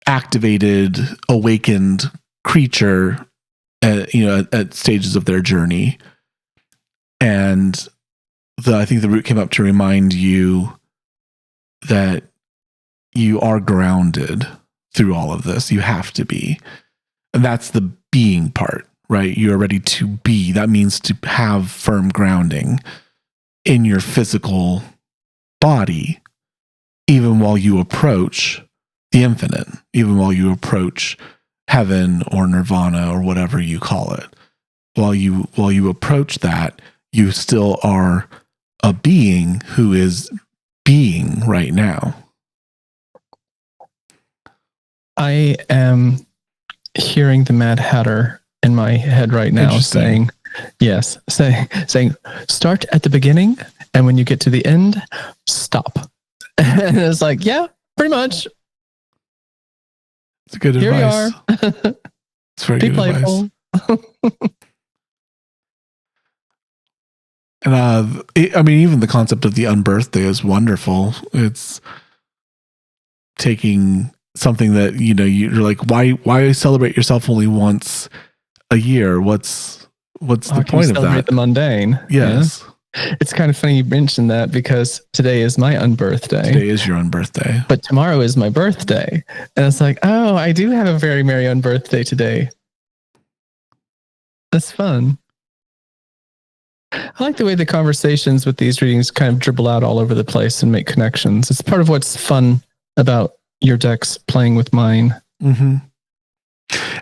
activated, awakened creature at stages of their journey. And I think the root came up to remind you that you are grounded through all of this. You have to be. And that's the being part, right? You're ready to be. That means to have firm grounding in your physical body, even while you approach the infinite, even while you approach heaven or nirvana or whatever you call it. While you approach that, you still are a being who is being right now. I am hearing the Mad Hatter in my head right now saying, start at the beginning, and when you get to the end, stop. And it's like, yeah, pretty much. It's good Here advice. We are. It's very Be good playful. Advice. And even the concept of the unbirthday is wonderful. It's taking something that you're like, why celebrate yourself only once a year? What's the point of that? The mundane. Yes. Yeah. It's kind of funny you mentioned that because today is my unbirthday. Today is your unbirthday. But tomorrow is my birthday. And it's like, oh, I do have a very merry unbirthday today. That's fun. I like the way the conversations with these readings kind of dribble out all over the place and make connections. It's part of what's fun about your decks playing with mine. Mm-hmm.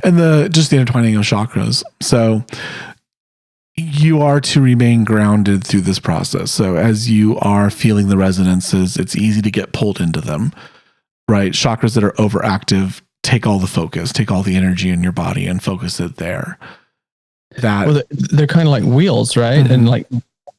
And the intertwining of chakras. So you are to remain grounded through this process. So as you are feeling the resonances, it's easy to get pulled into them, right? Chakras that are overactive take all the focus, take all the energy in your body and focus it there. They're kind of like wheels, right? Mm-hmm. And like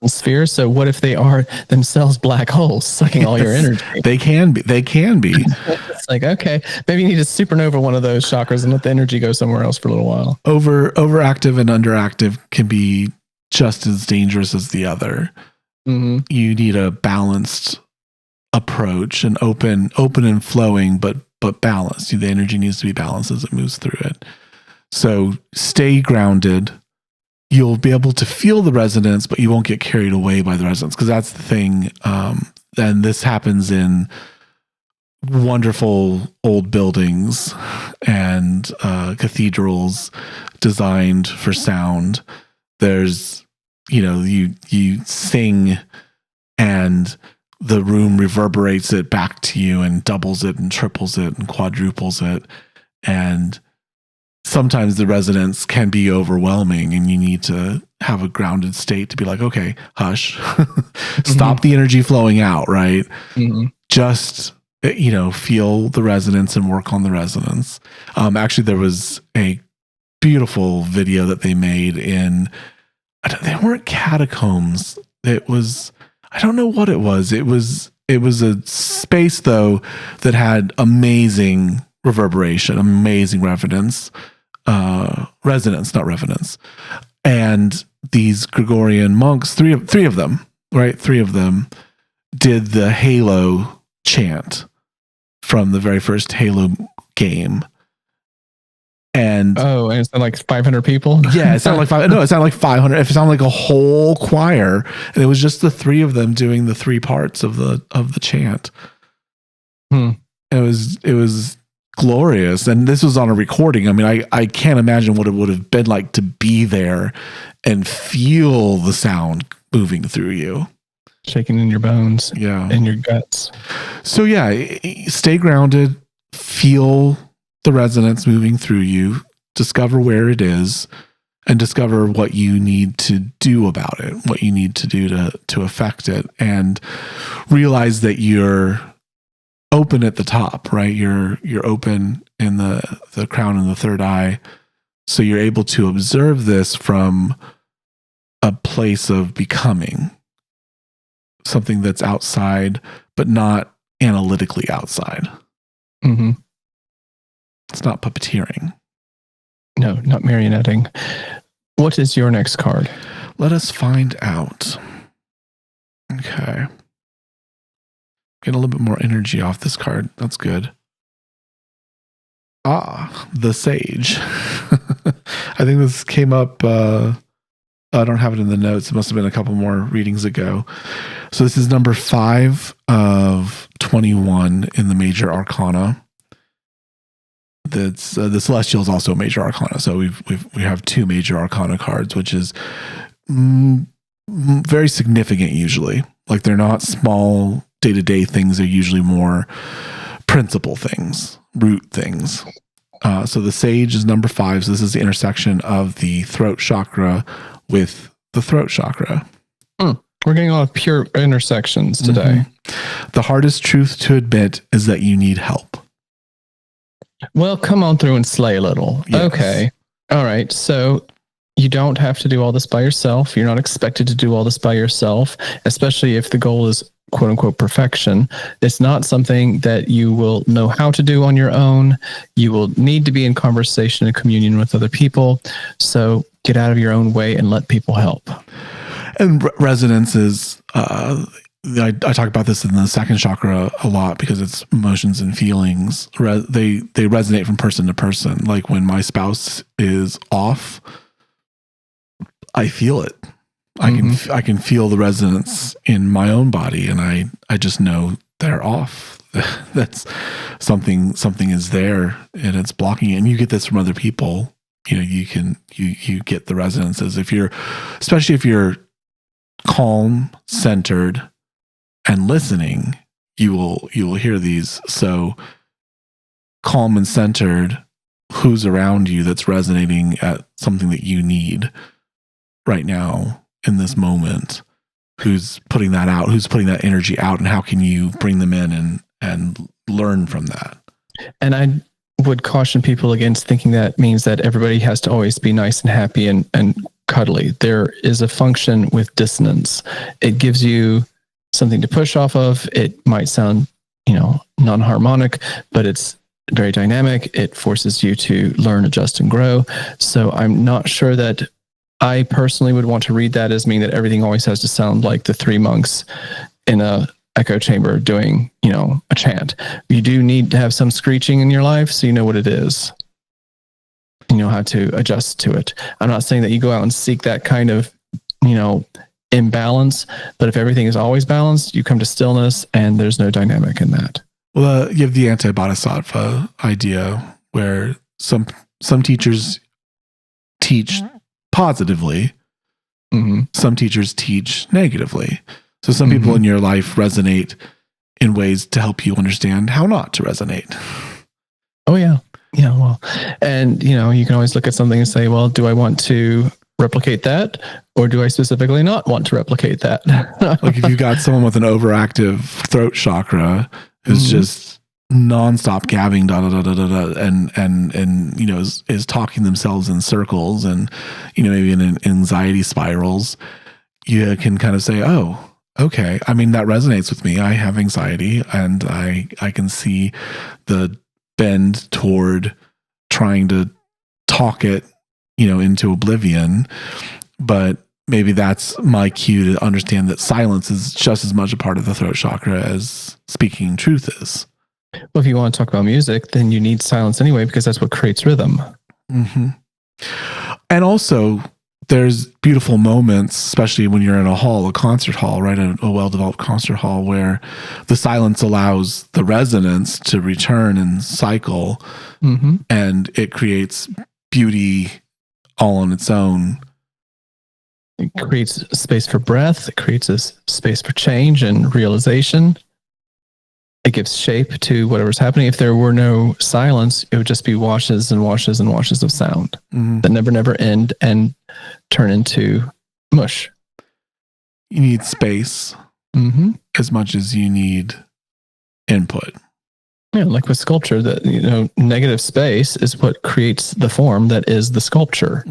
atmosphere. So what if they are themselves black holes sucking all your energy? They can be. It's like, okay, maybe you need to supernova one of those chakras and let the energy go somewhere else for a little while. Overactive and underactive can be just as dangerous as the other. Mm-hmm. You need a balanced approach, and open and flowing, but balanced. The energy needs to be balanced as it moves through it. So stay grounded. You'll be able to feel the resonance, but you won't get carried away by the resonance, because that's the thing. And this happens in wonderful old buildings and cathedrals designed for sound. There's, you sing and the room reverberates it back to you and doubles it and triples it and quadruples it. And sometimes the resonance can be overwhelming, and you need to have a grounded state to be like, okay, hush, stop the energy flowing out, right? Just, feel the resonance and work on the resonance. Actually, there was a beautiful video that they made they weren't catacombs. It was, I don't know what it was. It was a space though that had amazing reverberation, amazing resonance, not resonance. And these Gregorian monks, three of them, right? Three of them did the Halo chant from the very first Halo game. And it sounded like 500 people. Yeah, it sounded like it sounded like 500. It sounded like a whole choir, and it was just the three of them doing the three parts of the chant. It was glorious, and this was on a recording. I mean, I can't imagine what it would have been like to be there and feel the sound moving through you, shaking in your bones, in your guts. So stay grounded, feel the resonance moving through you, discover where it is, and discover what you need to do about it, what you need to do to affect it, and realize that you're open at the top, right? You're open in the crown and the third eye. So you're able to observe this from a place of becoming something that's outside, but not analytically outside. Mm-hmm. It's not puppeteering. No, not marionetting. What is your next card? Let us find out. Okay. Get a little bit more energy off this card. That's good. The Sage. I think this came up. I don't have it in the notes. It must have been a couple more readings ago. So this is number 5 of 21 in the Major Arcana. That's the Celestial is also a Major Arcana. So we have 2 Major Arcana cards, which is very significant usually. Like, they're not small day-to-day things. They're usually more principal things, root things. So the Sage is number 5. So this is the intersection of the throat chakra with the throat chakra. We're getting a lot of pure intersections today. The hardest truth to admit is that you need help. Well, come on through and slay a little. Yes. Okay. All right. So you don't have to do all this by yourself. You're not expected to do all this by yourself, especially if the goal is quote unquote perfection. It's not something that you will know how to do on your own. You will need to be in conversation and communion with other people. So get out of your own way and let people help. And resonance is, I talk about this in the second chakra a lot because it's emotions and feelings. They resonate from person to person. Like, when my spouse is off, I feel it. I can feel the resonance in my own body, and I just know they're off. That's something is there, and it's blocking it. And you get this from other people. You get the resonances especially if you're calm, centered, and listening, you will hear these. So calm and centered, who's around you that's resonating at something that you need right now in this moment? Who's putting that out? Who's putting that energy out? And how can you bring them in and learn from that? And I would caution people against thinking that means that everybody has to always be nice and happy and cuddly. There is a function with dissonance. It gives you something to push off of. It might sound, non-harmonic, but it's very dynamic. It forces you to learn, adjust, and grow. So I'm not sure that I personally would want to read that as meaning that everything always has to sound like the three monks in a echo chamber doing, a chant. You do need to have some screeching in your life so you know what it is. You know how to adjust to it. I'm not saying that you go out and seek that kind of, imbalance, but if everything is always balanced, you come to stillness and there's no dynamic in that. Well, you have the anti-bodhisattva idea where some teachers teach positively, some teachers teach negatively. So some people in your life resonate in ways to help you understand how not to resonate. Oh, yeah. Yeah, well, and, you can always look at something and say, well, do I want to replicate that? Or do I specifically not want to replicate that? Like if you've got someone with an overactive throat chakra who's just nonstop gabbing, and is talking themselves in circles and, maybe in anxiety spirals, you can kind of say, oh, okay. I mean, that resonates with me. I have anxiety and I can see the bend toward trying to talk it, into oblivion. But maybe that's my cue to understand that silence is just as much a part of the throat chakra as speaking truth is. Well, if you want to talk about music, then you need silence anyway, because that's what creates rhythm. And also, there's beautiful moments, especially when you're in a concert hall, right? A well-developed concert hall where the silence allows the resonance to return and cycle, and it creates beauty all on its own. It creates space for breath. It creates a space for change and realization. It gives shape to whatever's happening. If there were no silence, it would just be washes and washes and washes of sound that never end and turn into mush. You need space as much as you need input. Yeah, like with sculpture, that negative space is what creates the form that is the sculpture.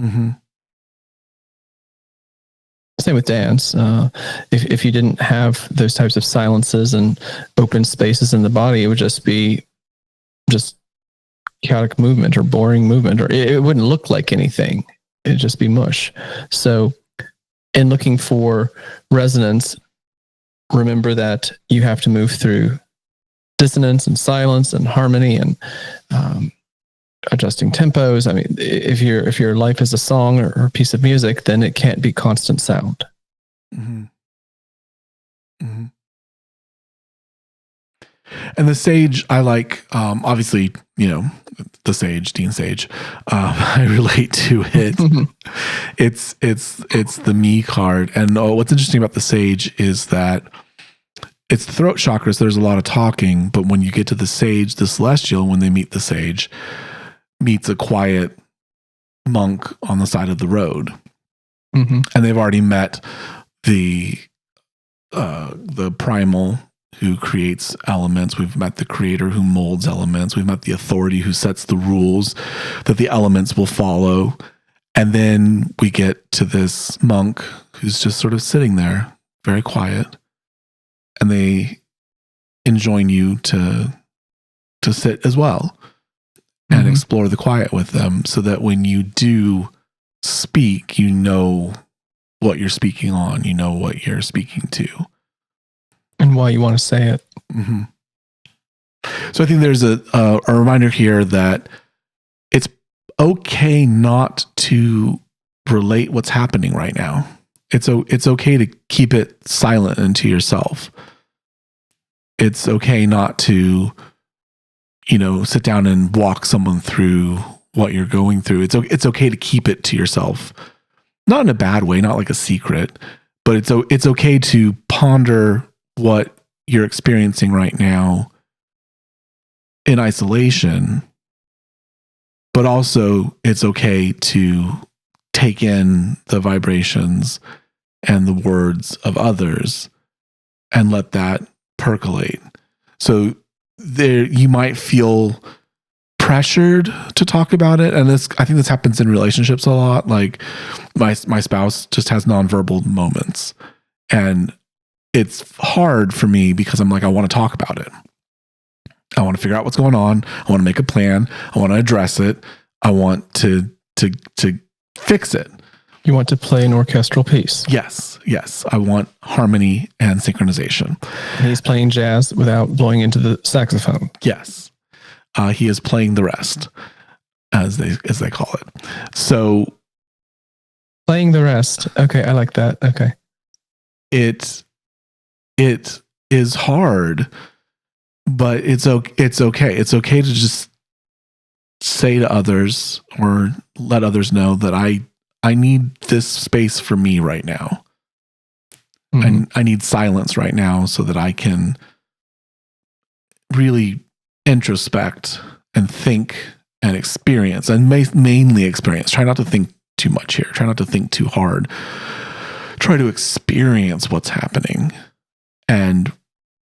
Same with dance. If you didn't have those types of silences and open spaces in the body, it would just be chaotic movement or boring movement, or it wouldn't look like anything. It'd just be mush. So in looking for resonance, remember that you have to move through dissonance and silence and harmony and adjusting tempos. I mean, if your life is a song or a piece of music, then it can't be constant sound. And the sage, I like, obviously, the sage, Dean Sage, I relate to it. It's the me card. And what's interesting about the sage is that it's the throat chakra, so there's a lot of talking, but when you get to the sage, the celestial, when they meet the sage, meets a quiet monk on the side of the road. And they've already met the primal who creates elements. We've met the creator who molds elements. We've met the authority who sets the rules that the elements will follow. And then we get to this monk who's just sort of sitting there, very quiet. And they enjoin you to sit as well and explore the quiet with them, so that when you do speak, you know what you're speaking on, you know what you're speaking to. And why you want to say it. So I think there's a reminder here that it's okay not to relate what's happening right now. It's okay to keep it silent and to yourself. It's okay not to, sit down and walk someone through what you're going through. It's okay to keep it to yourself. Not in a bad way, not like a secret, but it's okay to ponder what you're experiencing right now in isolation, but also it's okay to take in the vibrations and the words of others and let that percolate. So there, you might feel pressured to talk about it. And I think this happens in relationships a lot. Like my spouse just has nonverbal moments, and it's hard for me because I'm like, I want to talk about it. I want to figure out what's going on. I want to make a plan. I want to address it. I want to fix it. You want to play an orchestral piece. Yes. I want harmony and synchronization. And he's playing jazz without blowing into the saxophone. Yes. He is playing the rest, as they call it. So playing the rest. Okay, I like that. Okay. It is hard, but it's okay. It's okay to just say to others or let others know that I need this space for me right now. Mm-hmm. I need silence right now so that I can really introspect and think and experience, and mainly experience. Try not to think too much here. Try not to think too hard. Try to experience what's happening and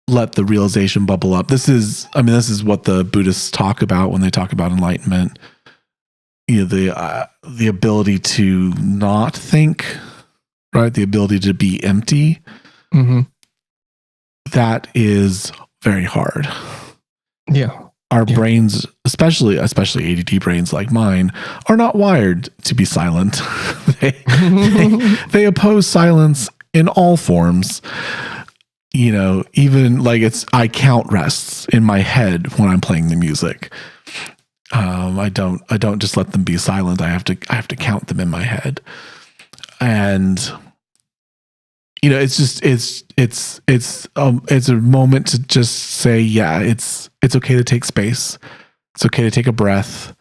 let the realization bubble up. This is what the Buddhists talk about when they talk about enlightenment. You know, the ability to not think, right? The ability to be empty. Mm-hmm. That is very hard. Yeah. Our brains, especially ADD brains like mine, are not wired to be silent. they oppose silence in all forms. You know, even like I count rests in my head when I'm playing the music. I don't just let them be silent. I have to count them in my head. And you know, it's a moment to just say, yeah, it's okay to take space. It's okay to take a breath.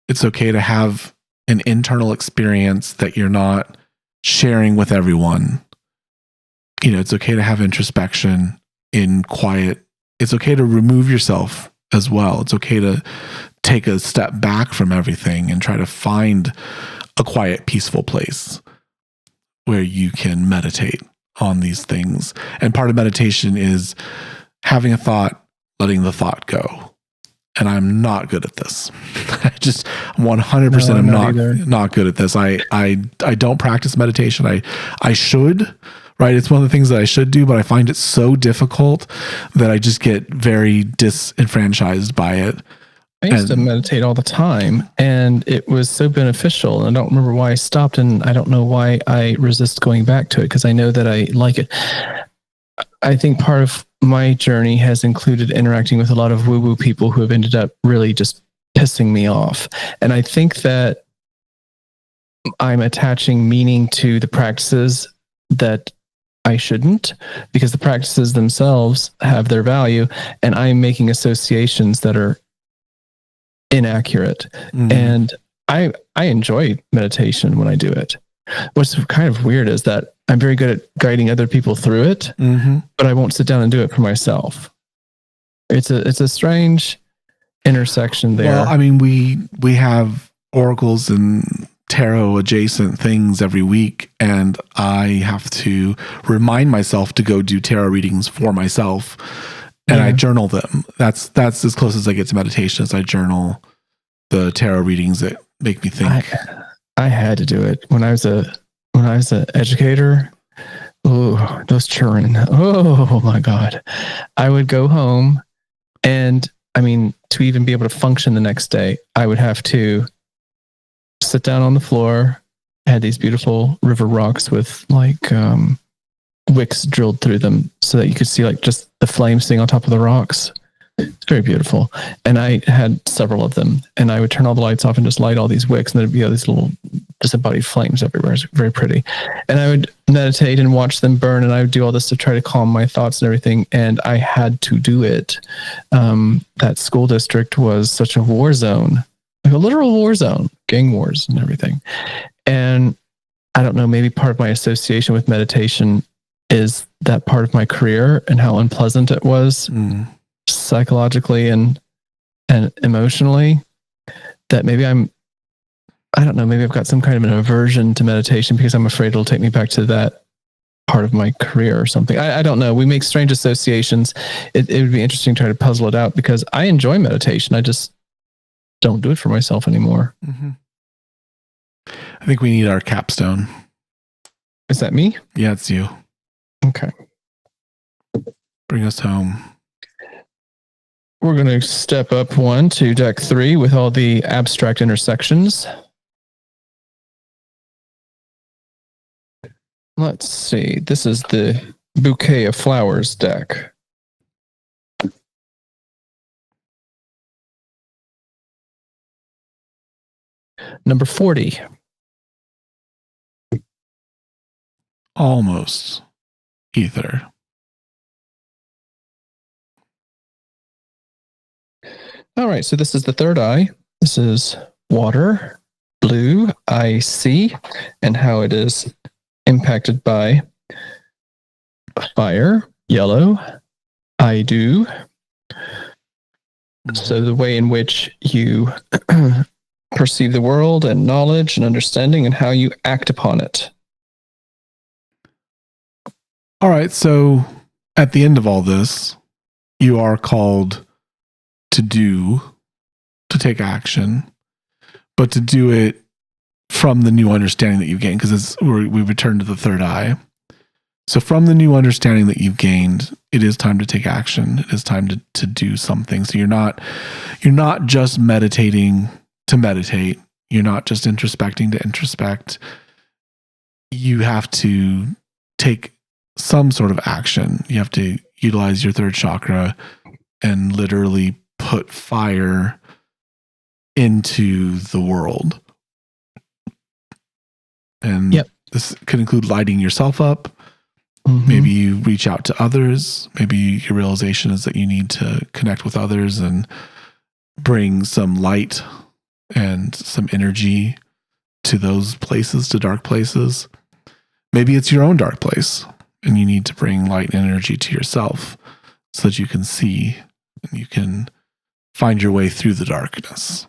It's okay to have an internal experience that you're not sharing with everyone. You know, it's okay to have introspection in quiet. It's okay to remove yourself as well. It's okay to take a step back from everything and try to find a quiet, peaceful place where you can meditate on these things. And part of meditation is having a thought, letting the thought go. And I'm not good at this. I just 100% I'm not good at this. I don't practice meditation. I should, right? It's one of the things that I should do, but I find it so difficult that I just get very disenfranchised by it. I used to meditate all the time, and it was so beneficial. And I don't remember why I stopped, and I don't know why I resist going back to it, because I know that I like it. I think part of my journey has included interacting with a lot of woo-woo people who have ended up really just pissing me off. And I think that I'm attaching meaning to the practices that I shouldn't, because the practices themselves have their value, and I'm making associations that are inaccurate. Mm-hmm. And I enjoy meditation when I do it. What's kind of weird is that I'm very good at guiding other people through it, mm-hmm. but I won't sit down and do it for myself. It's a strange intersection there. Well, I mean, we have oracles and tarot adjacent things every week, and I have to remind myself to go do tarot readings for myself. And I journal them. That's as close as I get to meditation, as I journal the tarot readings that make me think. I had to do it when I was an educator. Oh, those children. Oh my God. I would go home, and I mean, to even be able to function the next day, I would have to sit down on the floor. I had these beautiful river rocks with like wicks drilled through them so that you could see like just the flames sitting on top of the rocks. It's very beautiful. And I had several of them, and I would turn all the lights off and just light all these wicks, and there'd be all these little disembodied flames everywhere. It's very pretty. And I would meditate and watch them burn, and I would do all this to try to calm my thoughts and everything. And I had to do it. That school district was such a war zone, like a literal war zone, gang wars and everything. And I don't know, maybe part of my association with meditation is that part of my career and how unpleasant it was psychologically and emotionally, that maybe I don't know, maybe I've got some kind of an aversion to meditation because I'm afraid it'll take me back to that part of my career or something. I don't know. We make strange associations. It would be interesting to try to puzzle it out, because I enjoy meditation. I just don't do it for myself anymore. Mm-hmm. I think we need our capstone. Is that me? Yeah, it's you. Okay. Bring us home. We're going to step up 1 to deck 3 with all the abstract intersections. Let's see. This is the Bouquet of Flowers deck. Number 40. Almost ether. All right, so this is the third eye. This is water, blue, I see, and how it is impacted by fire, yellow, I do. So the way in which you perceive the world and knowledge and understanding and how you act upon it. All right, so at the end of all this, you are called to take action, but to do it from the new understanding that you've gained, because we return to the third eye. So from the new understanding that you've gained, it is time to take action. It is time to do something. So you're not just meditating to meditate. You're not just introspecting to introspect. You have to take some sort of action. You have to utilize your third chakra and literally put fire into the world. And this could include lighting yourself up. Mm-hmm. Maybe you reach out to others. Maybe your realization is that you need to connect with others and bring some light and some energy to those places, to dark places. Maybe it's your own dark place and you need to bring light and energy to yourself so that you can see and you can find your way through the darkness.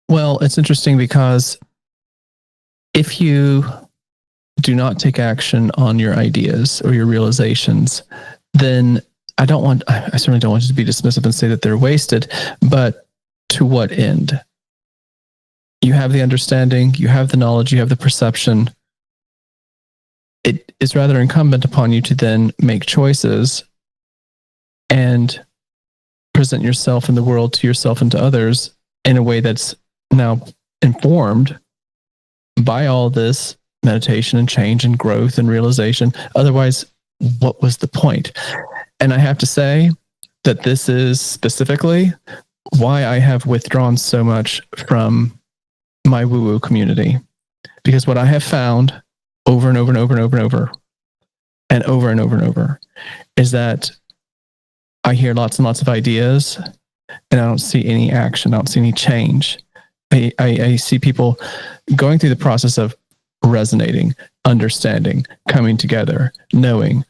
Well, it's interesting because if you do not take action on your ideas or your realizations, then I certainly don't want you to be dismissive and say that they're wasted, but to what end? You have the understanding, you have the knowledge, you have the perception. It is rather incumbent upon you to then make choices and present yourself in the world to yourself and to others in a way that's now informed by all this meditation and change and growth and realization. Otherwise, what was the point? And I have to say that this is specifically why I have withdrawn so much from my woo-woo community. Because what I have found over and over and over and over and over and over and over and over is that I hear lots and lots of ideas and I don't see any action. I don't see any change. I see people going through the process of resonating, understanding, coming together, knowing,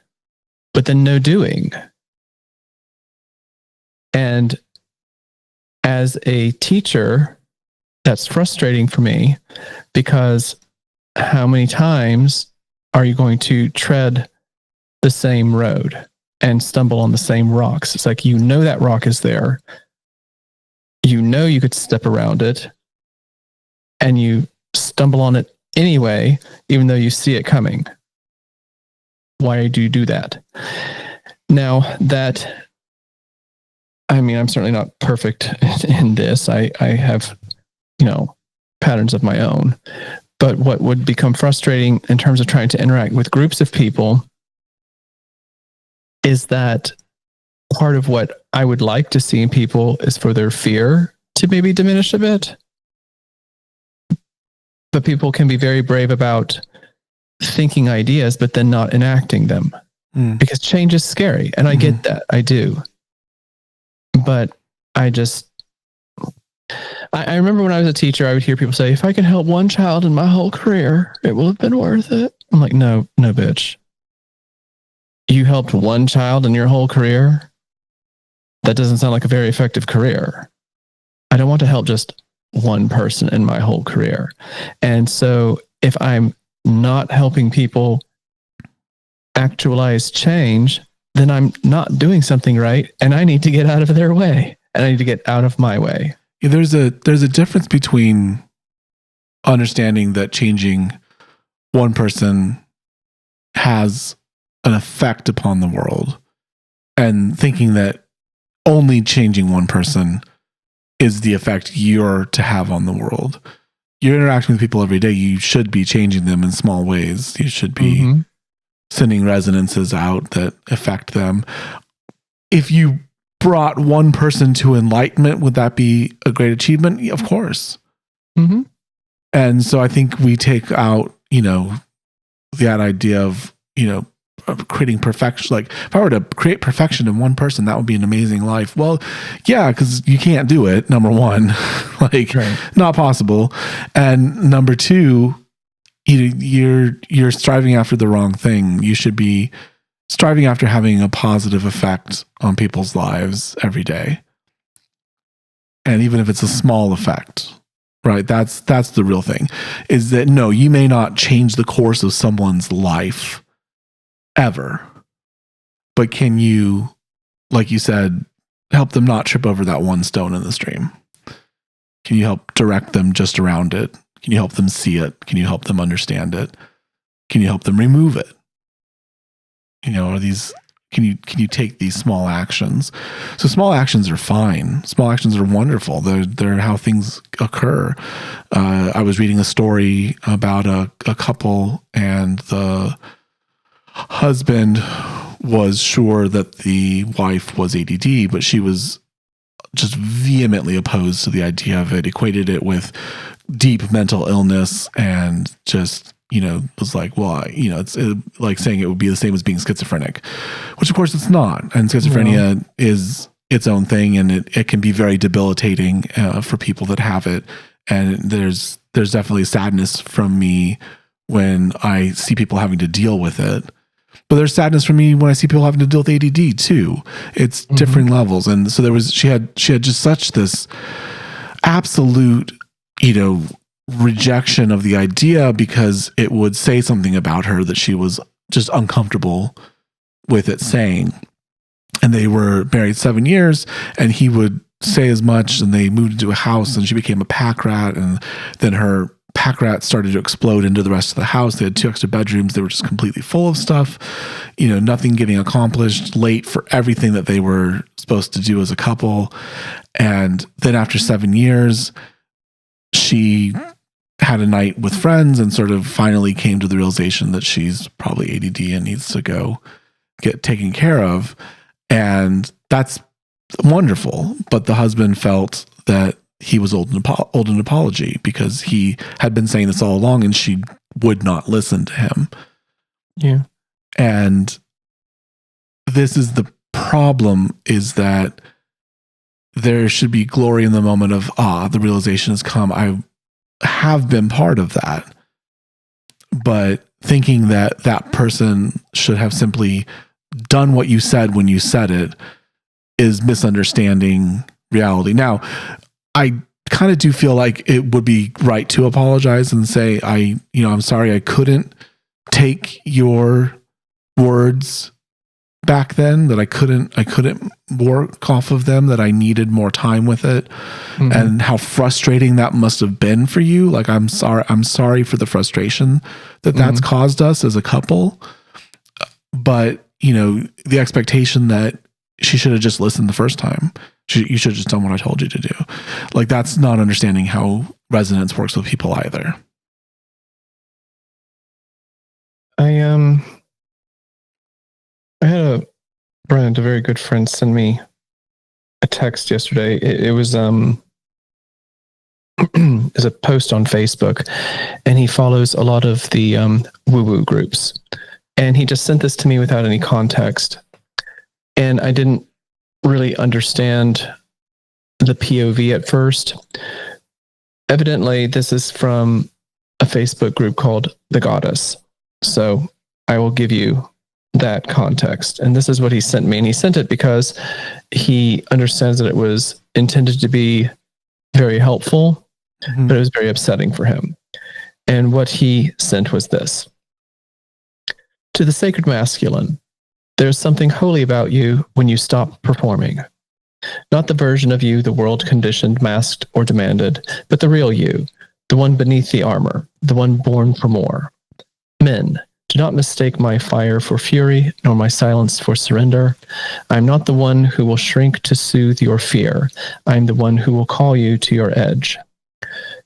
but then no doing. And as a teacher, that's frustrating for me because how many times are you going to tread the same road and stumble on the same rocks? It's like, that rock is there. You could step around it and you stumble on it anyway, even though you see it coming. Why do you do that? Now I'm certainly not perfect in this. I have, patterns of my own. But what would become frustrating in terms of trying to interact with groups of people is that part of what I would like to see in people is for their fear to maybe diminish a bit. But people can be very brave about thinking ideas, but then not enacting them. Because change is scary. And I get that. I do. But I remember when I was a teacher, I would hear people say, if I can help one child in my whole career, it will have been worth it. I'm like, no, bitch. You helped one child in your whole career? That doesn't sound like a very effective career. I don't want to help just one person in my whole career. And so if I'm not helping people actualize change, then I'm not doing something right and I need to get out of their way. and I need to get out of my way. Yeah, there's a difference between understanding that changing one person has an effect upon the world and thinking that only changing one person is the effect you're to have on the world. You're interacting with people every day. You should be changing them in small ways. You should be sending resonances out that affect them. If you brought one person to enlightenment, would that be a great achievement? Yeah, of course. Mm-hmm. And so I think we take out, that idea of, of creating perfection. Like if I were to create perfection in one person, that would be an amazing life. Well, yeah, because you can't do it. Number one, not possible. And number two, you're striving after the wrong thing. You should be striving after having a positive effect on people's lives every day. And even if it's a small effect, right? That's the real thing, is that no, you may not change the course of someone's life ever, but can you, like you said, help them not trip over that one stone in the stream? Can you help direct them just around it? Can you help them see it? Can you help them understand it? Can you help them remove it? Are these, can you take these small actions? So small actions are fine. Small actions are wonderful. They're how things occur. I was reading a story about a couple, and the husband was sure that the wife was ADD, but she was just vehemently opposed to the idea of it, equated it with deep mental illness, and just, was like, well, it's like saying it would be the same as being schizophrenic, which of course it's not. And schizophrenia is its own thing, and it can be very debilitating for people that have it. And there's definitely sadness from me when I see people having to deal with it. But there's sadness for me when I see people having to deal with ADD too. It's differing levels. And so she had just such this absolute, rejection of the idea, because it would say something about her that she was just uncomfortable with it saying. And they were married 7 years, and he would say as much, and they moved into a house, and she became a pack rat, and then her pack rat started to explode into the rest of the house. They had 2 extra bedrooms. They were just completely full of stuff, nothing getting accomplished, late for everything that they were supposed to do as a couple. And then after 7 years, she had a night with friends and sort of finally came to the realization that she's probably ADD and needs to go get taken care of. And that's wonderful. But the husband felt that he was owed an apology, because he had been saying this all along and she would not listen to him. Yeah. And this is the problem, is that there should be glory in the moment of, the realization has come. I have been part of that. But thinking that that person should have simply done what you said when you said it is misunderstanding reality. Now, I kind of do feel like it would be right to apologize and say, I'm sorry I couldn't take your words back then, that I couldn't work off of them, that I needed more time with it, and how frustrating that must have been for you. Like, I'm sorry for the frustration that's caused us as a couple. But, the expectation that she should have just listened the first time. You should have just done what I told you to do. Like, that's not understanding how resonance works with people either. I had a very good friend send me a text yesterday. It was is a post on Facebook, and he follows a lot of the woo-woo groups. And he just sent this to me without any context. And I didn't really understand the POV at first. Evidently, this is from a Facebook group called The Goddess. So I will give you that context. And this is what he sent me. And he sent it because he understands that it was intended to be very helpful, but it was very upsetting for him. And what he sent was this: to the sacred masculine, there's something holy about you when you stop performing. Not the version of you the world conditioned, masked, or demanded, but the real you, the one beneath the armor, the one born for more. Men, do not mistake my fire for fury, nor my silence for surrender. I am not the one who will shrink to soothe your fear. I am the one who will call you to your edge.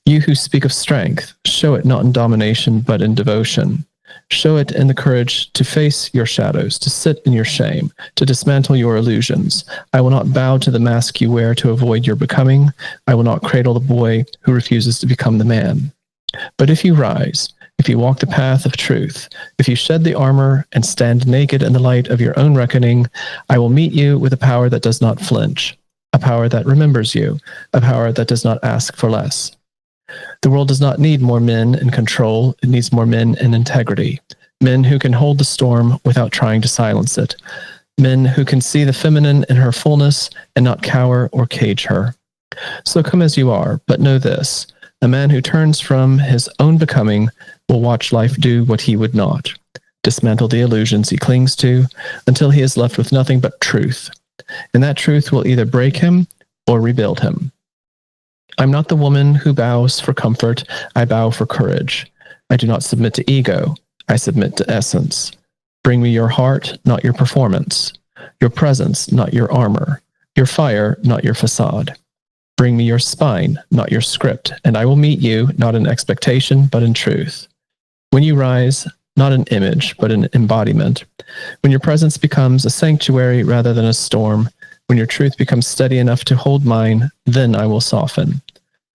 You who speak of strength, show it not in domination, but in devotion. Show it in the courage to face your shadows, to sit in your shame, to dismantle your illusions. I will not bow to the mask you wear to avoid your becoming. I will not cradle the boy who refuses to become the man. But if you rise, if you walk the path of truth, if you shed the armor and stand naked in the light of your own reckoning, I will meet you with a power that does not flinch, a power that remembers you, a power that does not ask for less. The world does not need more men in control. It needs more men in integrity. Men who can hold the storm without trying to silence it. Men who can see the feminine in her fullness and not cower or cage her. So come as you are, but know this. A man who turns from his own becoming will watch life do what he would not. Dismantle the illusions he clings to until he is left with nothing but truth. And that truth will either break him or rebuild him. I'm not the woman who bows for comfort. I bow for courage. I do not submit to ego. I submit to essence. Bring me your heart, not your performance. Your presence, not your armor. Your fire, not your facade. Bring me your spine, not your script, and I will meet you, not in expectation, but in truth. When you rise, not an image, but an embodiment. When your presence becomes a sanctuary rather than a storm, when your truth becomes steady enough to hold mine, then I will soften.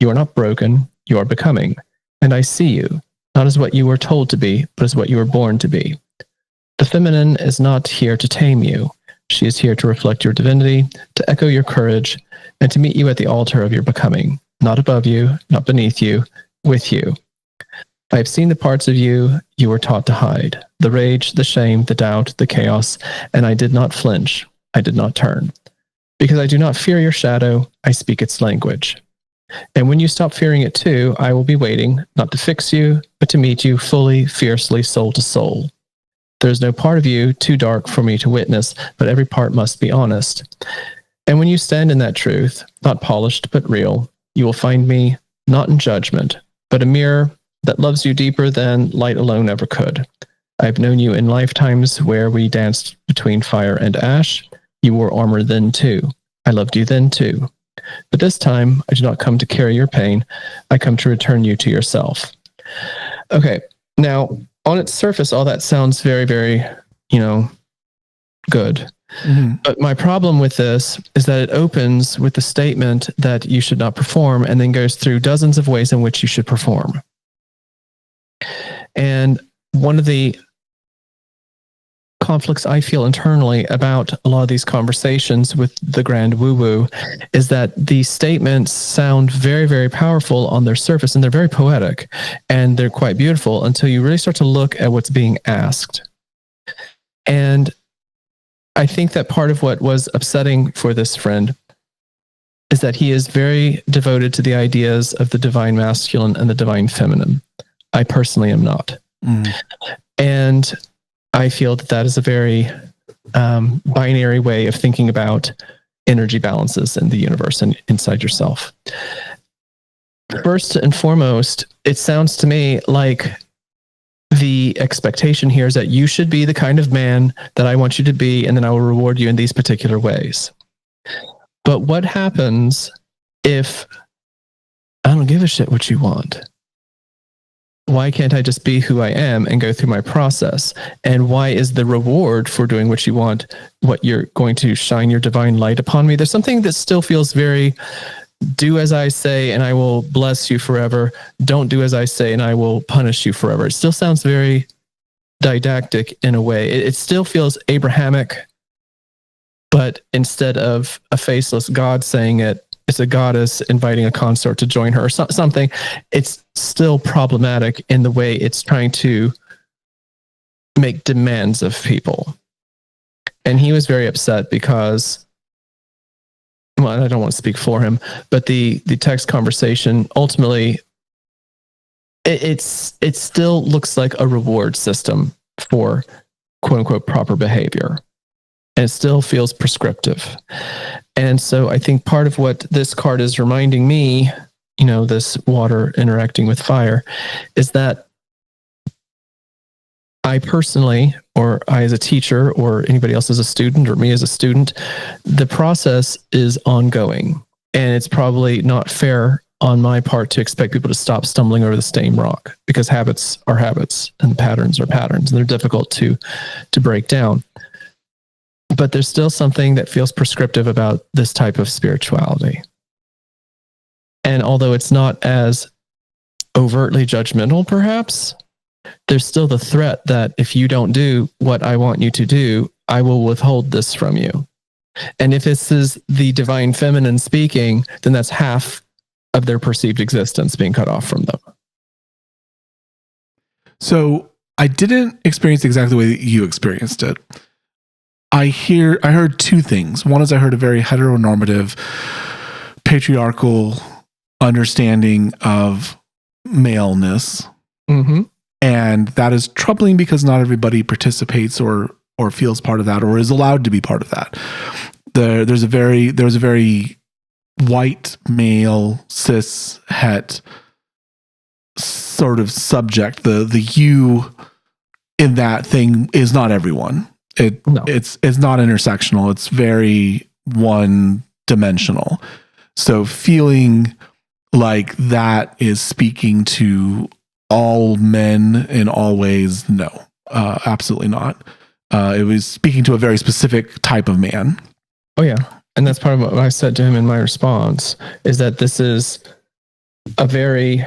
You are not broken, you are becoming, and I see you, not as what you were told to be, but as what you were born to be. The feminine is not here to tame you. She is here to reflect your divinity, to echo your courage, and to meet you at the altar of your becoming, not above you, not beneath you, with you. I have seen the parts of you you were taught to hide, the rage, the shame, the doubt, the chaos, and I did not flinch, I did not turn. Because I do not fear your shadow, I speak its language. And when you stop fearing it too, I will be waiting, not to fix you, but to meet you fully, fiercely, soul to soul. There is no part of you too dark for me to witness, but every part must be honest. And when you stand in that truth, not polished but real, you will find me not in judgment, but a mirror that loves you deeper than light alone ever could. I have known you in lifetimes where we danced between fire and ash. You wore armor then too. I loved you then too. But this time, I do not come to carry your pain. I come to return you to yourself. Okay, now, on its surface, all that sounds very, very, good. Mm-hmm. But my problem with this is that it opens with the statement that you should not perform and then goes through dozens of ways in which you should perform. And one of the conflicts I feel internally about a lot of these conversations with the grand woo-woo is that these statements sound very, very powerful on their surface, and they're very poetic, and they're quite beautiful until you really start to look at what's being asked. And I think that part of what was upsetting for this friend is that he is very devoted to the ideas of the divine masculine and the divine feminine. I personally am not. And I feel that that is a very binary way of thinking about energy balances in the universe and inside yourself. First and foremost, it sounds to me like the expectation here is that you should be the kind of man that I want you to be, and then I will reward you in these particular ways. But what happens if I don't give a shit what you want? Why can't I just be who I am and go through my process? And why is the reward for doing what you want, what you're going to shine your divine light upon me? There's something that still feels very, do as I say and I will bless you forever. Don't do as I say and I will punish you forever. It still sounds very didactic in a way. It still feels Abrahamic, but instead of a faceless God saying it, it's a goddess inviting a consort to join her or something. It's still problematic in the way it's trying to make demands of people. And he was very upset because, well, I don't want to speak for him, but the text conversation, ultimately, it still looks like a reward system for quote unquote proper behavior. and it still feels prescriptive. And so I think part of what this card is reminding me, this water interacting with fire, is that I personally, or I as a teacher, or anybody else as a student, or me as a student, the process is ongoing. And it's probably not fair on my part to expect people to stop stumbling over the same rock, because habits are habits and patterns are patterns, and they're difficult to break down. But there's still something that feels prescriptive about this type of spirituality. And although it's not as overtly judgmental, perhaps, there's still the threat that if you don't do what I want you to do, I will withhold this from you. And if this is the divine feminine speaking, then that's half of their perceived existence being cut off from them. So I didn't experience exactly the way that you experienced it. I heard two things. One is I heard a very heteronormative, patriarchal understanding of maleness. Mm-hmm. And that is troubling because not everybody participates or feels part of that or is allowed to be part of that. There's a very white male cis het sort of subject. The you in that thing is not everyone. It's not intersectional. It's very one dimensional. So feeling like that is speaking to all men in all ways, no, absolutely not. It was speaking to a very specific type of man. Oh yeah. And that's part of what I said to him in my response, is that this is a very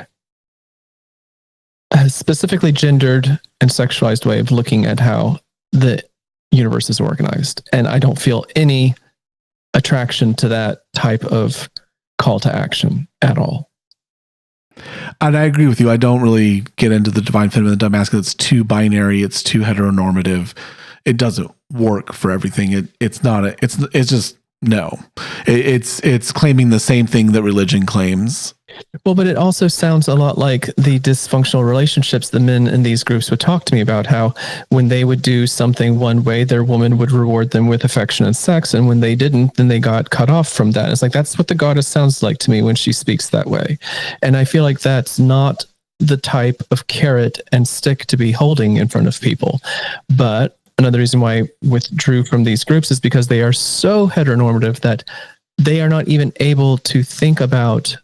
specifically gendered and sexualized way of looking at how the universe is organized. And I don't feel any attraction to that type of call to action at all. And I agree with you. I don't really get into the divine feminine and divine masculine. It's too binary. It's too heteronormative. It doesn't work for everything. It's just no. It's claiming the same thing that religion claims. Well, but it also sounds a lot like the dysfunctional relationships the men in these groups would talk to me about, how when they would do something one way, their woman would reward them with affection and sex. And when they didn't, then they got cut off from that. It's like, that's what the goddess sounds like to me when she speaks that way. And I feel like that's not the type of carrot and stick to be holding in front of people. But another reason why I withdrew from these groups is because they are so heteronormative that they are not even able to think about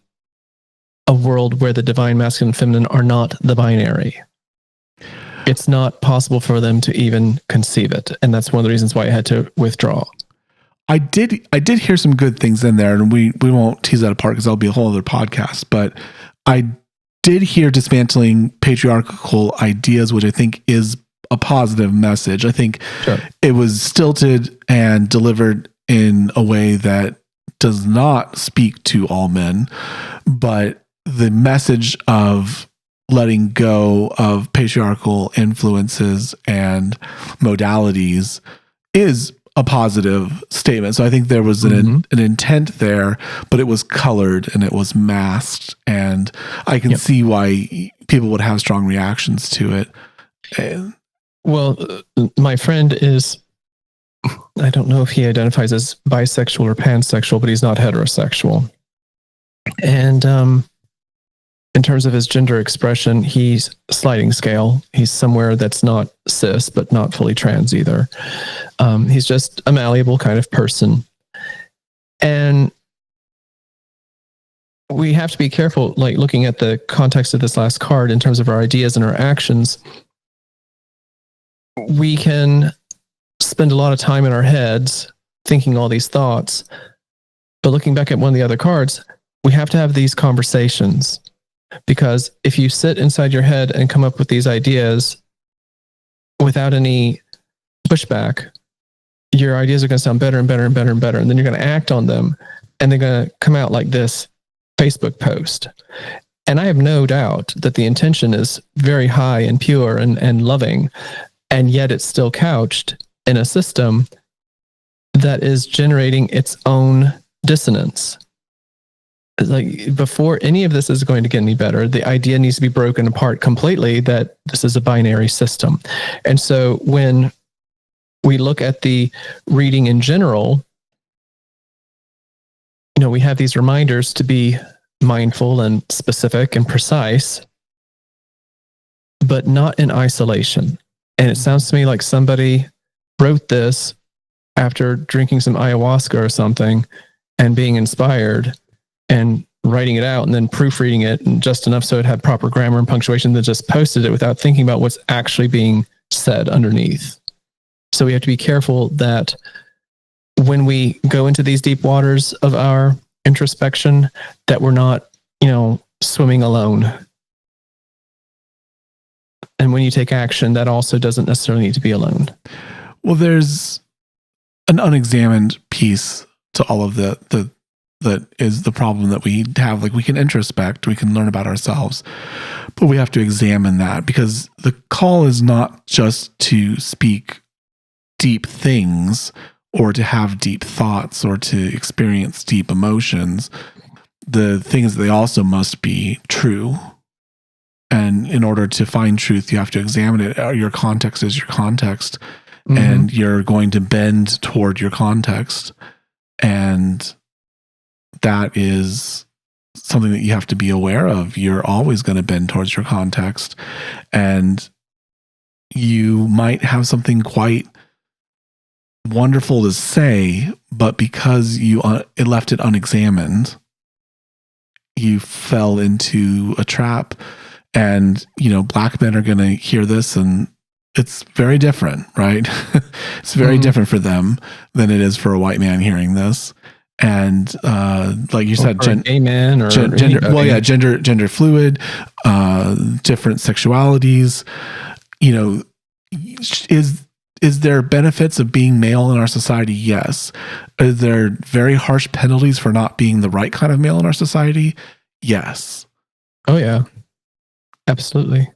a world where the divine masculine and feminine are not the binary. It's not possible for them to even conceive it. And that's one of the reasons why I had to withdraw. I did hear some good things in there, and we won't tease that apart because that'll be a whole other podcast, but I did hear dismantling patriarchal ideas, which I think is a positive message. I think It was stilted and delivered in a way that does not speak to all men, but the message of letting go of patriarchal influences and modalities is a positive statement. So I think there was an intent there, but it was colored and it was masked, and I can see why people would have strong reactions to it. Well, my friend is, I don't know if he identifies as bisexual or pansexual, but he's not heterosexual. And in terms of his gender expression, he's sliding scale. He's somewhere that's not cis, but not fully trans either. He's just a malleable kind of person. And we have to be careful, like looking at the context of this last card in terms of our ideas and our actions. We can spend a lot of time in our heads thinking all these thoughts, but looking back at one of the other cards, we have to have these conversations. Because if you sit inside your head and come up with these ideas without any pushback, your ideas are going to sound better and better and better and better. And then you're going to act on them, and they're going to come out like this Facebook post. And I have no doubt that the intention is very high and pure and loving, and yet it's still couched in a system that is generating its own dissonance. Like, before any of this is going to get any better, the idea needs to be broken apart completely that this is a binary system. And so when we look at the reading in general, we have these reminders to be mindful and specific and precise, but not in isolation. And it sounds to me like somebody wrote this after drinking some ayahuasca or something and being inspired and writing it out and then proofreading it and just enough so it had proper grammar and punctuation, then just posted it without thinking about what's actually being said underneath. So we have to be careful that when we go into these deep waters of our introspection, that we're not, swimming alone. And when you take action, that also doesn't necessarily need to be alone. Well, there's an unexamined piece to all of that is the problem that we have. Like, we can introspect, we can learn about ourselves, but we have to examine that, because the call is not just to speak deep things or to have deep thoughts or to experience deep emotions. The thing is, they also must be true. And in order to find truth, you have to examine it. Your context is your context, and you're going to bend toward your context. And that is something that you have to be aware of. You're always going to bend towards your context. And you might have something quite wonderful to say, but because it left it unexamined, you fell into a trap. And, black men are going to hear this, and it's very different, right? It's very different for them than it is for a white man hearing this. And like you said, gay man or gender, gender fluid, different sexualities. Is there benefits of being male in our society? Yes. Is there very harsh penalties for not being the right kind of male in our society? Yes. Oh yeah, absolutely.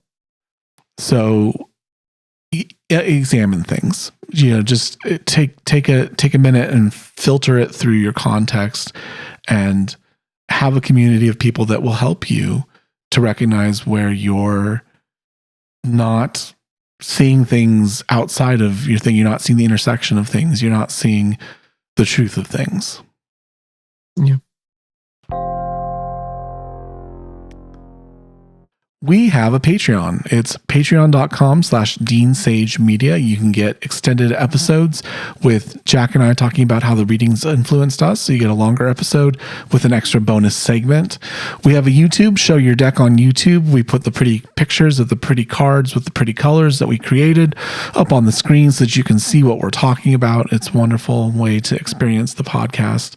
So examine things. Just take a minute and filter it through your context, and have a community of people that will help you to recognize where you're not seeing things outside of your thing. You're not seeing the intersection of things. You're not seeing the truth of things. Yeah. We have a Patreon. It's patreon.com/DeanSageMedia. You can get extended episodes with Jack and I talking about how the readings influenced us. So you get a longer episode with an extra bonus segment. We have a YouTube, Show Your Deck on YouTube. We put the pretty pictures of the pretty cards with the pretty colors that we created up on the screen so that you can see what we're talking about. It's a wonderful way to experience the podcast.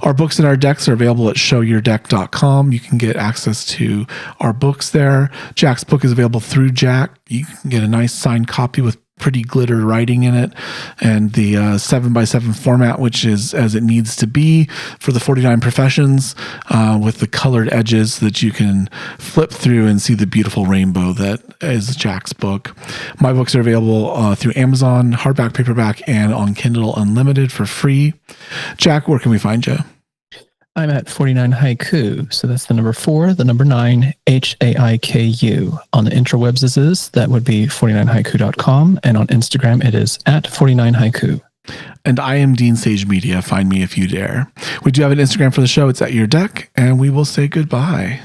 Our books and our decks are available at showyourdeck.com. You can get access to our books there. Jack's book is available through Jack. You can get a nice signed copy with pretty glitter writing in it, and the 7x7 format, which is as it needs to be for the 49 professions, with the colored edges so that you can flip through and see the beautiful rainbow that is Jack's book. My books are available through Amazon, hardback, paperback, and on Kindle Unlimited for free. Jack, where can we find you? I'm at 49 Haiku. So that's the number 4, the number 9, HAIKU. On the intrawebs, that would be 49haiku.com. And on Instagram, it is at 49haiku. And I am Dean Sage Media. Find me if you dare. We do have an Instagram for the show. It's at your deck. And we will say goodbye.